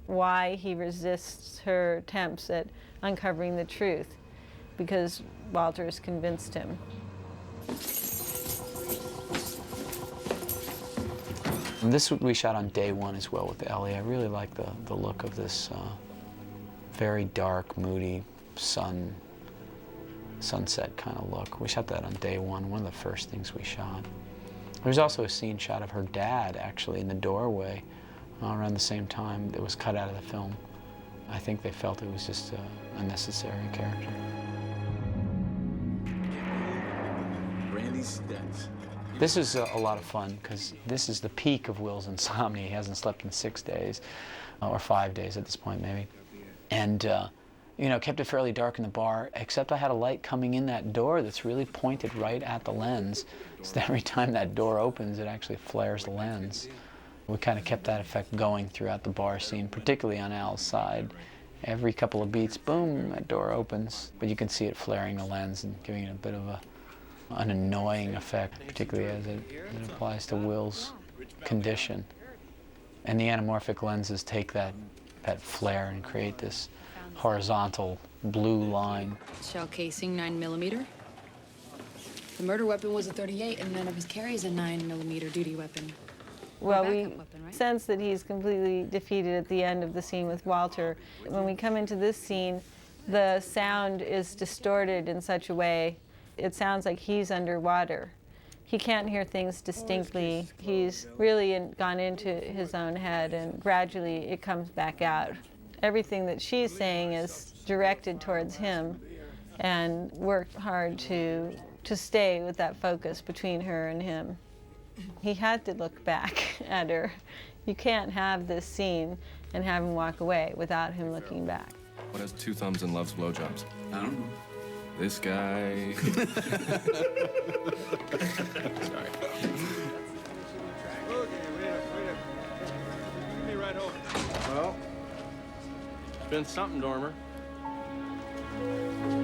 why he resists her attempts at uncovering the truth, because Walter has convinced him. This we shot on day one as well with Ellie. I really like the look of this very dark, moody sunset kind of look. We shot that on day one of the first things we shot. There's also a scene shot of her dad actually in the doorway around the same time that was cut out of the film. I think they felt it was just a necessary character. Randy's stats. This is a lot of fun because this is the peak of Will's insomnia. He hasn't slept in 6 days, or 5 days at this point maybe. And you know, kept it fairly dark in the bar, except I had a light coming in that door that's really pointed right at the lens. So that every time that door opens, it actually flares the lens. We kind of kept that effect going throughout the bar scene, particularly on Al's side. Every couple of beats, boom, that door opens. But you can see it flaring the lens and giving it a bit of an annoying effect, particularly as it applies to Will's condition. And the anamorphic lenses take that flare and create this horizontal blue line. Shell casing, 9mm. The murder weapon was a .38, and none of his carries a 9mm duty weapon. Well, we sense that he's completely defeated at the end of the scene with Walter. When we come into this scene, the sound is distorted in such a way, it sounds like he's underwater. He can't hear things distinctly. He's really gone into his own head, and gradually it comes back out. Everything that she's saying is directed towards him, and worked hard to stay with that focus between her and him. He had to look back at her. You can't have this scene and have him walk away without him looking back. What has 2 thumbs and loves blowjobs? I don't know. This guy. Sorry. Well, it's been something, Dormer.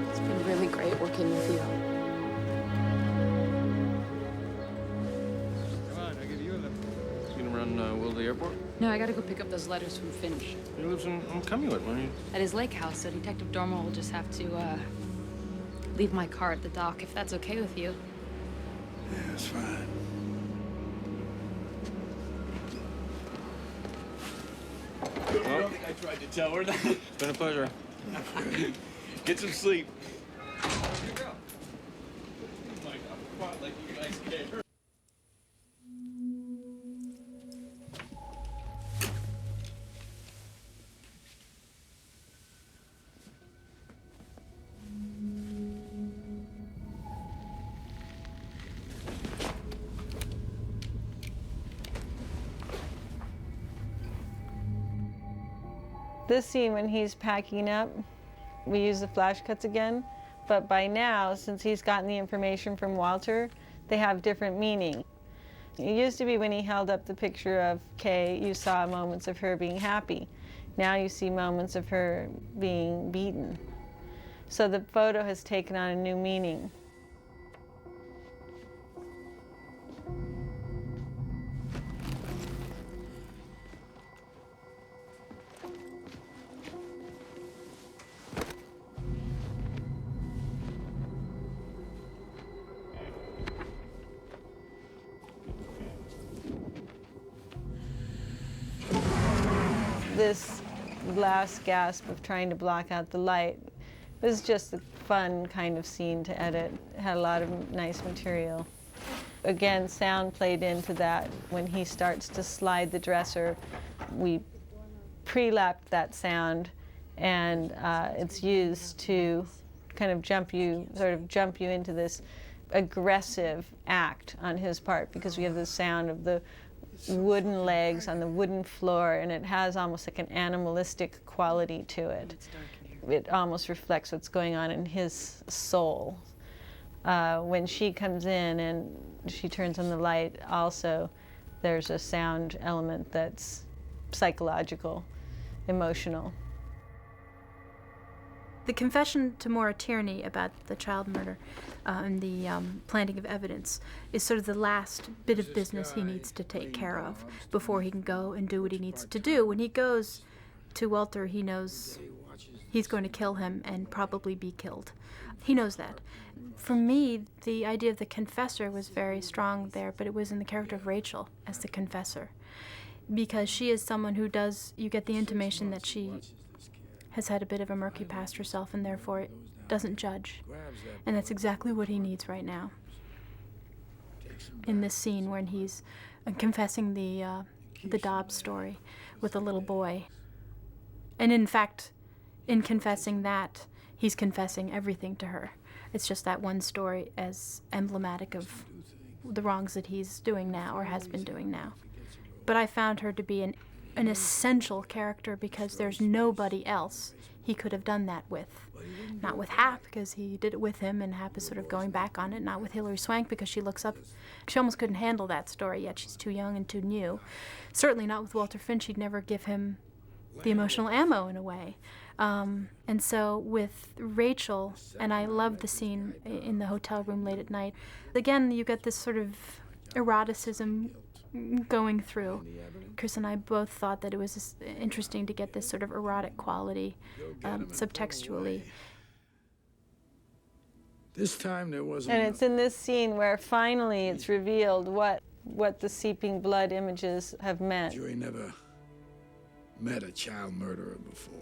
It's been really great working with you. Come on, I'll give you a lift. You gonna run Will to the airport? No, I gotta go pick up those letters from Finch. He lives in Cumulate, why don't you? At his lake house, so Detective Dormer will just have to, leave my car at the dock, if that's okay with you. Yeah, it's fine. I don't think I tried to tell her that. It's been a pleasure. Get some sleep. Where'd you go? Oh my God, like you guys care. This scene when he's packing up, we use the flash cuts again, but by now, since he's gotten the information from Walter, they have different meaning. It used to be when he held up the picture of Kay, you saw moments of her being happy. Now you see moments of her being beaten. So the photo has taken on a new meaning. This last gasp of trying to block out the light was just a fun kind of scene to edit. It had a lot of nice material. Again, sound played into that. When he starts to slide the dresser, we pre-lapped that sound, and it's used to kind of jump you into this aggressive act on his part, because we have the sound of the wooden legs on the wooden floor, and it has almost like an animalistic quality to it. It almost reflects what's going on in his soul. When she comes in and she turns on the light, also there's a sound element that's psychological, emotional. The confession to Maura Tierney about the child murder and the planting of evidence is sort of the last bit of business he needs to take care of before he can go and do what he needs to do. When he goes to Walter, he knows he's going to kill him and probably be killed. He knows that. For me, the idea of the confessor was very strong there, but it was in the character of Rachel as the confessor. Because she is someone who you get the intimation that she has had a bit of a murky past herself and therefore doesn't judge. And that's exactly what he needs right now. In this scene when he's confessing the Dobbs story with a little boy. And in fact, in confessing that, he's confessing everything to her. It's just that one story as emblematic of the wrongs that he's doing now or has been doing now. But I found her to be an essential character because there's nobody else he could have done that with. Not with Hap, because he did it with him, and Hap is sort of going back on it. Not with Hilary Swank, because she almost couldn't handle that story, yet she's too young and too new. Certainly not with Walter Finch. She'd never give him the emotional ammo, in a way. And so with Rachel, and I love the scene in the hotel room late at night, again, you get this sort of eroticism going through. Chris and I both thought that it was interesting to get this sort of erotic quality subtextually. This time there wasn't. And it's in this scene where finally it's revealed what the seeping blood images have meant. Jury never met a child murderer before.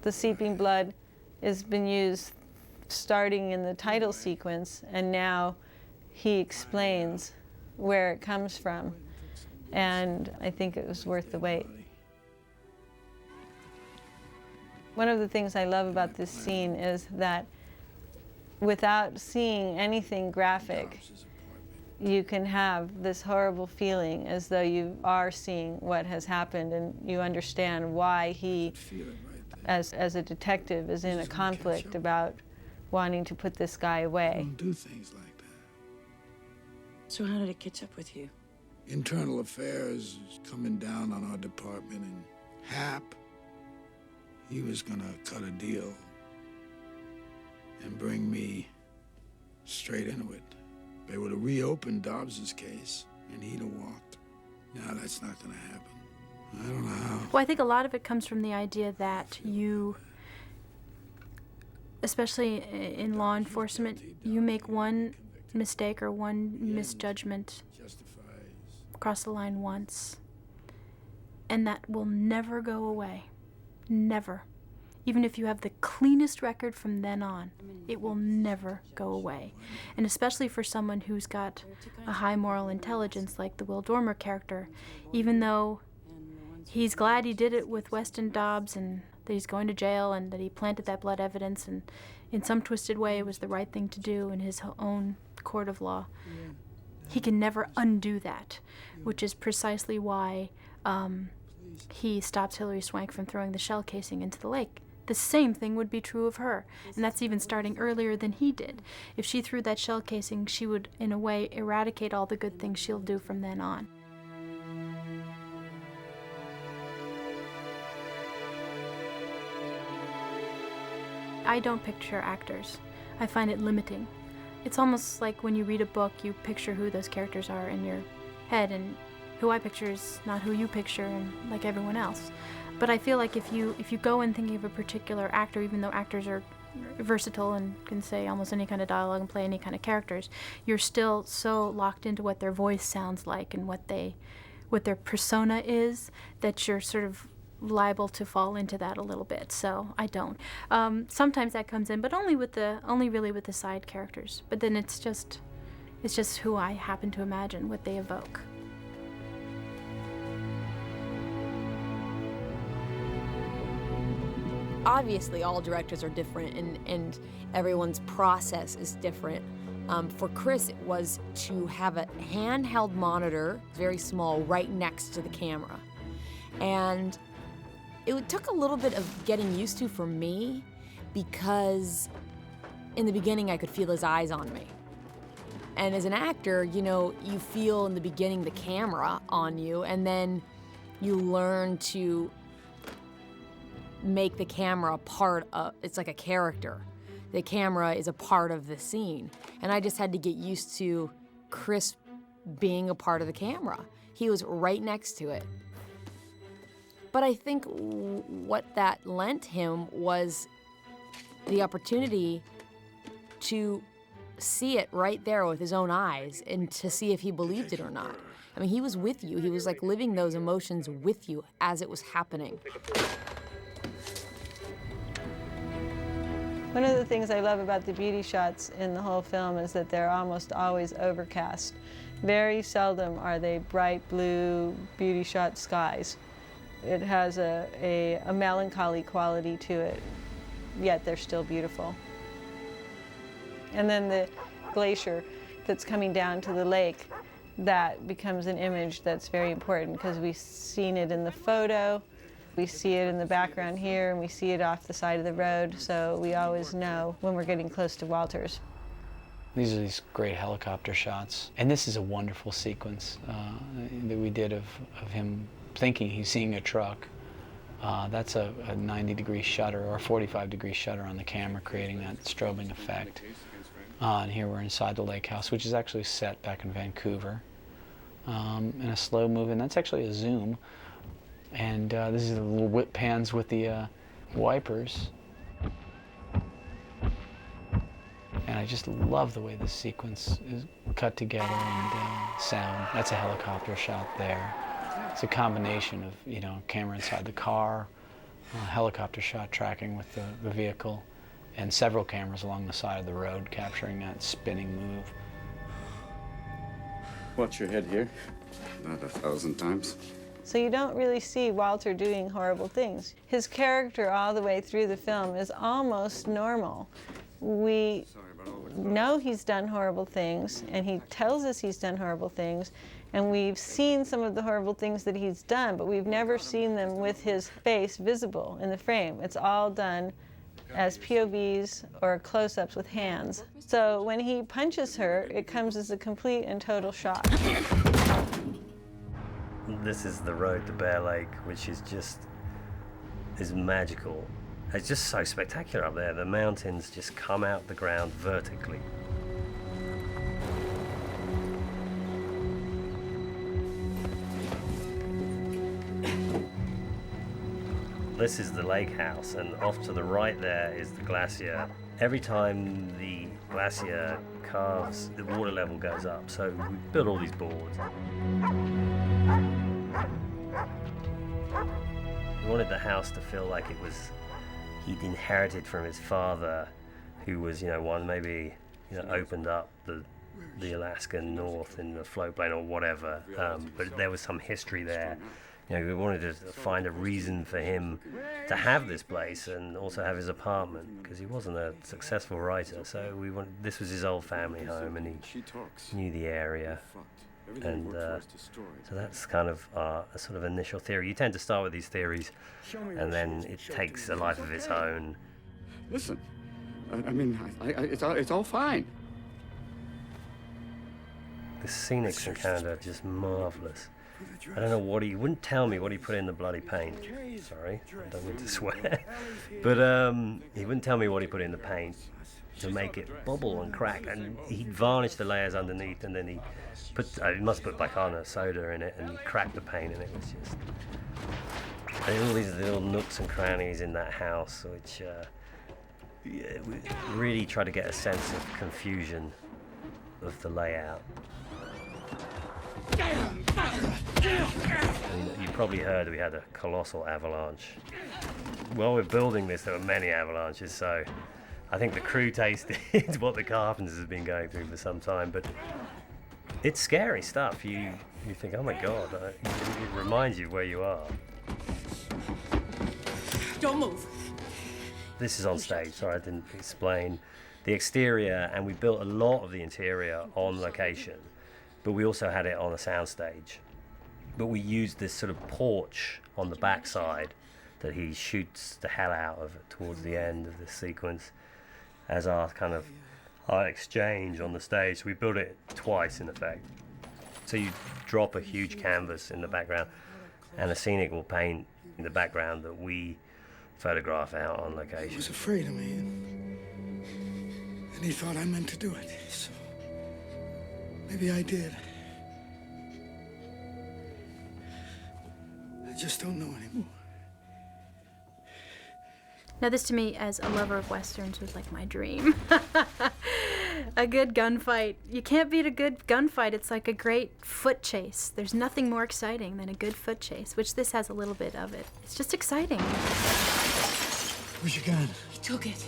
The seeping blood has been used starting in the title sequence, and now he explains where it comes from. And I think it was worth the wait. One of the things I love about this scene is that without seeing anything graphic, you can have this horrible feeling as though you are seeing what has happened, and you understand why he, as a detective, is in a conflict about wanting to put this guy away. Don't do things like that. So how did it catch up with you? Internal affairs is coming down on our department, and Hap, he was gonna cut a deal and bring me straight into it. They would have reopened Dobbs's case, and he'd have walked. Now that's not gonna happen. I don't know how. Well, I think a lot of it comes from the idea that you, especially in law enforcement, you make one mistake or one misjudgment, cross the line once, and that will never go away. Never. Even if you have the cleanest record from then on, it will never go away. And especially for someone who's got a high moral intelligence like the Will Dormer character, even though he's glad he did it with Weston Dobbs and that he's going to jail and that he planted that blood evidence and in some twisted way it was the right thing to do in his own court of law, he can never undo that, which is precisely why he stops Hilary Swank from throwing the shell casing into the lake. The same thing would be true of her, and that's even starting earlier than he did. If she threw that shell casing, she would, in a way, eradicate all the good things she'll do from then on. I don't picture actors. I find it limiting. It's almost like when you read a book, you picture who those characters are in your head, and who I picture is not who you picture, and like everyone else. But I feel like if you go in thinking of a particular actor, even though actors are versatile and can say almost any kind of dialogue and play any kind of characters, you're still so locked into what their voice sounds like and what their persona is that you're sort of liable to fall into that a little bit. So I don't. Sometimes that comes in, but only really with the side characters. But then it's just who I happen to imagine, what they evoke. Obviously, all directors are different, and everyone's process is different. For Chris, it was to have a handheld monitor, very small, right next to the camera. And it took a little bit of getting used to for me, because in the beginning I could feel his eyes on me. And as an actor, you feel in the beginning the camera on you, and then you learn to make the camera a part of, it's like a character. The camera is a part of the scene. And I just had to get used to Chris being a part of the camera. He was right next to it. But I think what that lent him was the opportunity to see it right there with his own eyes and to see if he believed it or not. I mean, he was with you. He was like living those emotions with you as it was happening. One of the things I love about the beauty shots in the whole film is that they're almost always overcast. Very seldom are they bright blue beauty shot skies. It has a melancholy quality to it, yet they're still beautiful. And then the glacier that's coming down to the lake, that becomes an image that's very important because we've seen it in the photo, we see it in the background here, and we see it off the side of the road, so we always know when we're getting close to Walters. These are these great helicopter shots. And this is a wonderful sequence that we did of him thinking he's seeing a truck. That's a 90-degree shutter or a 45-degree shutter on the camera, creating that strobing effect. And here we're inside the lake house, which is actually set back in Vancouver. In a slow moving, that's actually a zoom. And this is the little whip pans with the wipers. And I just love the way this sequence is cut together and sound. That's a helicopter shot there. It's a combination of, you know, camera inside the car, helicopter shot tracking with the vehicle, and several cameras along the side of the road capturing that spinning move. Watch your head here. Not 1,000 times. So you don't really see Walter doing horrible things. His character all the way through the film is almost normal. We know he's done horrible things, and he tells us he's done horrible things, and we've seen some of the horrible things that he's done, but we've never seen them with his face visible in the frame. It's all done as POVs or close-ups with hands. So when he punches her, it comes as a complete and total shock. This is the road to Bear Lake, which is magical. It's just so spectacular up there. The mountains just come out the ground vertically. This is the lake house, and off to the right there is the glacier. Every time the glacier calves, the water level goes up, so we built all these boards. We wanted the house to feel like it was he'd inherited from his father, who was, opened up the Alaskan North in the floatplane or whatever. But there was some history there. We wanted to find a reason for him to have this place and also have his apartment, because he wasn't a successful writer. So this was his old family home, and he knew the area. And so that's kind of a sort of initial theory. You tend to start with these theories, and then it takes a life of its own. Listen, it's all fine. The scenics in Canada are just marvelous. I don't know what he wouldn't tell me what he put in the bloody paint. Sorry, I don't mean to swear, but he wouldn't tell me what he put in the paint to make it bubble and crack, and he'd varnish the layers underneath, and then he must put bicarbonate soda in it, and he cracked the paint, and it was just all these little nooks and crannies in that house, which we really try to get a sense of confusion of the layout. And you probably heard we had a colossal avalanche. While we're building this, there were many avalanches, so I think the crew tasted what the carpenters have been going through for some time, but it's scary stuff. You think, oh my God, it reminds you where you are. Don't move. This is on stage, sorry I didn't explain. The exterior, and we built a lot of the interior on location, but we also had it on a soundstage. But we used this sort of porch on the backside that he shoots the hell out of towards the end of the sequence as our exchange on the stage. So we built it twice in effect. So you drop a huge canvas in the background, and a scenic will paint in the background that we photograph out on location. He was afraid of me, and he thought I meant to do it. So maybe I did. I just don't know anymore. Now this to me, as a lover of Westerns, was like my dream. A good gunfight. You can't beat a good gunfight. It's like a great foot chase. There's nothing more exciting than a good foot chase, which this has a little bit of it. It's just exciting. Where's your gun? He took it.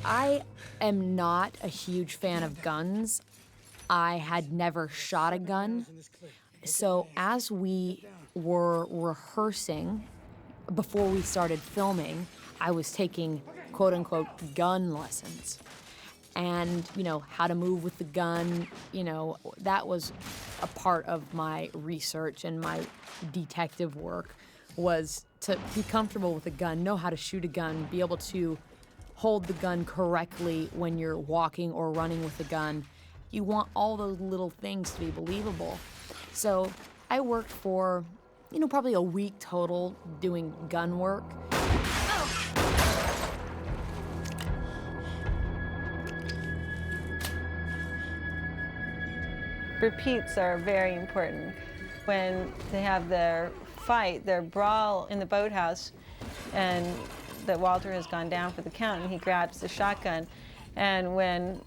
I am not a huge fan of guns. I had never shot a gun. So as we were rehearsing, before we started filming, I was taking quote-unquote gun lessons. And, you know, how to move with the gun, you know, that was a part of my research and my detective work, was to be comfortable with a gun, know how to shoot a gun, be able to hold the gun correctly when you're walking or running with the gun. You want all those little things to be believable. So I worked for, you know, probably a week total doing gun work. Repeats are very important. When they have their fight, their brawl in the boathouse, and that Walter has gone down for the count, and he grabs the shotgun, and when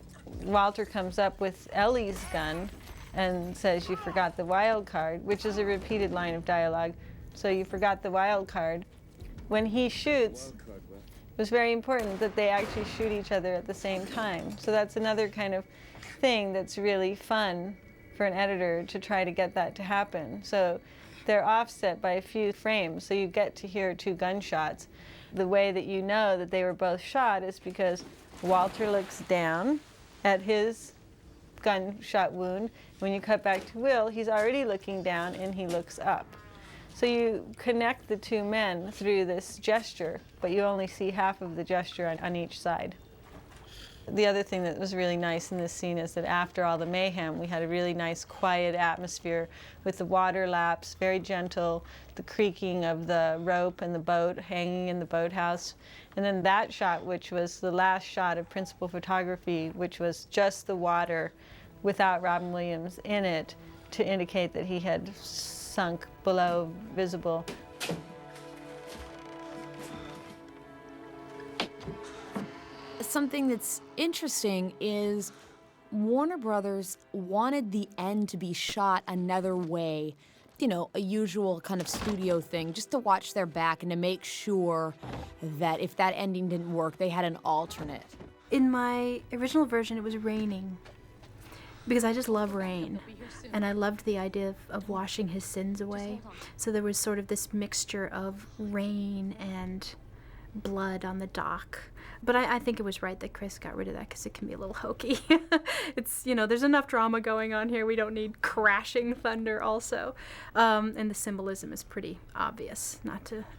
Walter comes up with Ellie's gun and says, "You forgot the wild card," which is a repeated line of dialogue, so you forgot the wild card. When he shoots, it was very important that they actually shoot each other at the same time. So that's another kind of thing that's really fun for an editor to try to get that to happen. So they're offset by a few frames, so you get to hear two gunshots. The way that you know that they were both shot is because Walter looks down at his gunshot wound. When you cut back to Will, he's already looking down and he looks up. So you connect the two men through this gesture, but you only see half of the gesture on each side. The other thing that was really nice in this scene is that after all the mayhem, we had a really nice quiet atmosphere with the water laps, very gentle, the creaking of the rope and the boat hanging in the boathouse. And then that shot, which was the last shot of principal photography, which was just the water without Robin Williams in it to indicate that he had sunk below visible. Something that's interesting is Warner Brothers wanted the end to be shot another way, you know, a usual kind of studio thing, just to watch their back and to make sure that if that ending didn't work, they had an alternate. In my original version, it was raining, because I just love rain, and I loved the idea of washing his sins away. So there was sort of this mixture of rain and blood on the dock. But I think it was right that Chris got rid of that, because it can be a little hokey. It's, you know, there's enough drama going on here. We don't need crashing thunder also. And the symbolism is pretty obvious.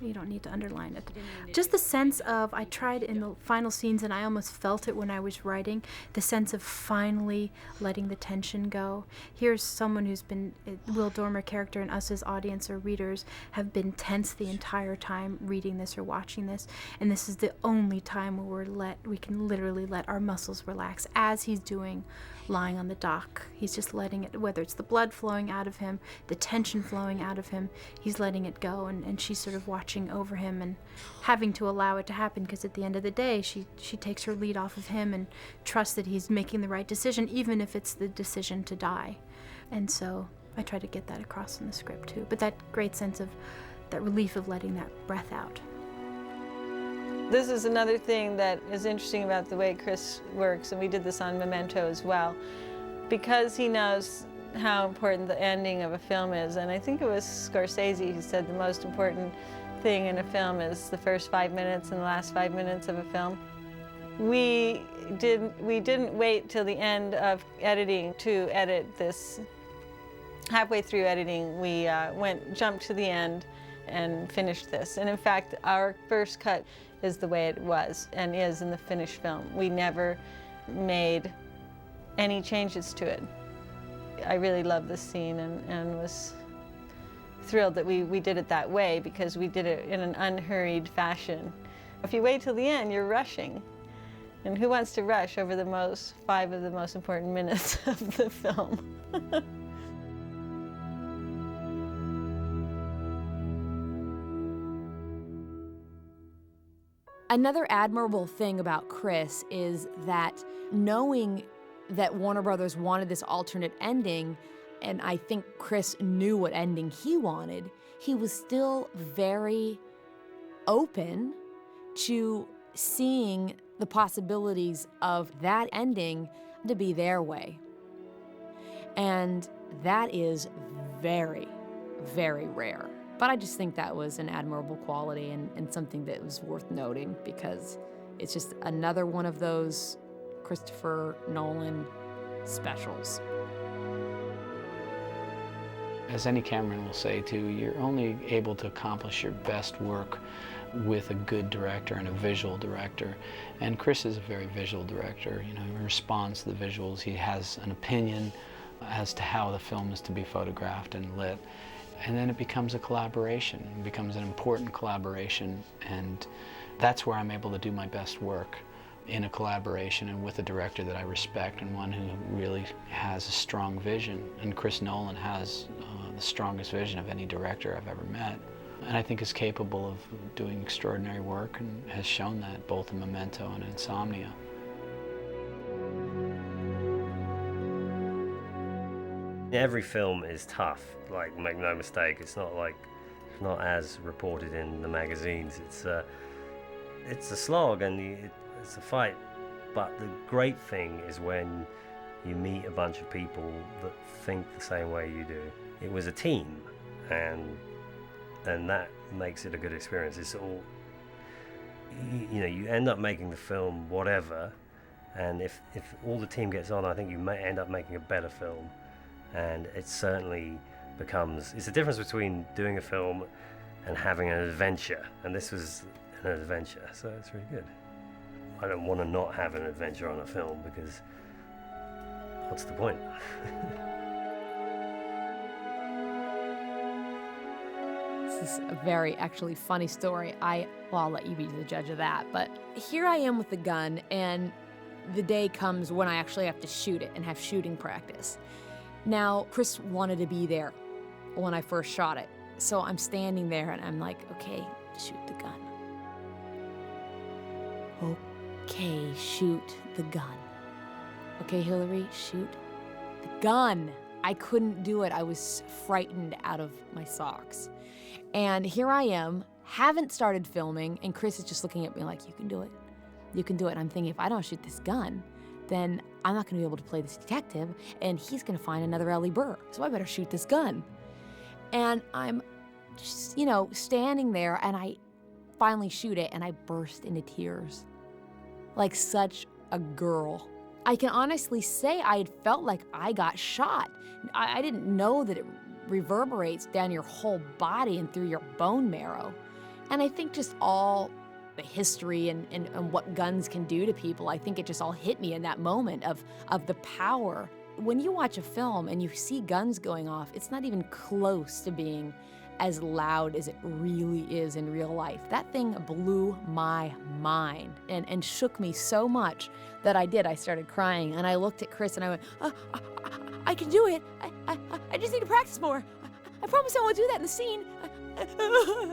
You don't need to underline it. Just the sense of, I tried in the final scenes, and I almost felt it when I was writing, the sense of finally letting the tension go. Here's someone who's been, Will Dormer character, and us as audience or readers have been tense the entire time reading this or watching this. And this is the only time where we can literally let our muscles relax, as he's doing, lying on the dock. He's just letting it, whether it's the blood flowing out of him, the tension flowing out of him, he's letting it go, and she's sort of watching over him and having to allow it to happen, because at the end of the day, she takes her lead off of him and trusts that he's making the right decision, even if it's the decision to die. And so I try to get that across in the script too, but that great sense of that relief of letting that breath out. This is another thing that is interesting about the way Chris works, and we did this on Memento as well, because he knows how important the ending of a film is. And I think it was Scorsese who said the most important thing in a film is the first 5 minutes and the last 5 minutes of a film. We didn't wait till the end of editing to edit this. Halfway through editing, we jumped to the end and finished this. And in fact, our first cut is the way it was and is in the finished film. We never made any changes to it. I really love this scene and was thrilled that we did it that way, because we did it in an unhurried fashion. If you wait till the end, you're rushing. And who wants to rush over the 5 of the most important minutes of the film? Another admirable thing about Chris is that knowing that Warner Brothers wanted this alternate ending, and I think Chris knew what ending he wanted, he was still very open to seeing the possibilities of that ending to be their way. And that is very, very rare. But I just think that was an admirable quality and something that was worth noting, because it's just another one of those Christopher Nolan specials. As any cameraman will say too, you're only able to accomplish your best work with a good director and a visual director. And Chris is a very visual director. You know, he responds to the visuals. He has an opinion as to how the film is to be photographed and lit. And then it becomes a collaboration. It becomes an important collaboration. And that's where I'm able to do my best work, in a collaboration and with a director that I respect and one who really has a strong vision. And Chris Nolan has the strongest vision of any director I've ever met. And I think is capable of doing extraordinary work and has shown that both in Memento and Insomnia. Every film is tough, like, make no mistake. It's not as reported in the magazines. It's a slog and it's a fight. But the great thing is when you meet a bunch of people that think the same way you do. It was a team, and that makes it a good experience. It's all, you know, you end up making the film whatever, and if all the team gets on, I think you may end up making a better film. And it certainly becomes, it's the difference between doing a film and having an adventure, and this was an adventure, so it's really good. I don't want to not have an adventure on a film, because what's the point? This is a very actually funny story. Well, I'll let you be the judge of that, but here I am with the gun, and the day comes when I actually have to shoot it and have shooting practice. Now, Chris wanted to be there when I first shot it, so I'm standing there and I'm like, okay, shoot the gun. Okay, shoot the gun. Okay, Hillary, shoot the gun. I couldn't do it. I was frightened out of my socks. And here I am, haven't started filming, and Chris is just looking at me like, you can do it. You can do it. And I'm thinking, if I don't shoot this gun, then I'm not gonna be able to play this detective, and he's gonna find another Ellie Burr, so I better shoot this gun. And I'm just, you know, standing there, and I finally shoot it, and I burst into tears. Like such a girl. I can honestly say I had felt like I got shot. I didn't know that it reverberates down your whole body and through your bone marrow. And I think just all the history and what guns can do to people, I think it just all hit me in that moment of the power. When you watch a film and you see guns going off, it's not even close to being as loud as it really is in real life. That thing blew my mind and shook me so much that I started crying, and I looked at Chris and I went, I can do it. I just need to practice more. I promise I won't do that in the scene.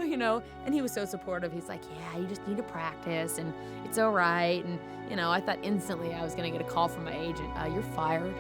You know, and he was so supportive. He's like, yeah, you just need to practice and it's all right. And, you know, I thought instantly I was gonna get a call from my agent. You're fired.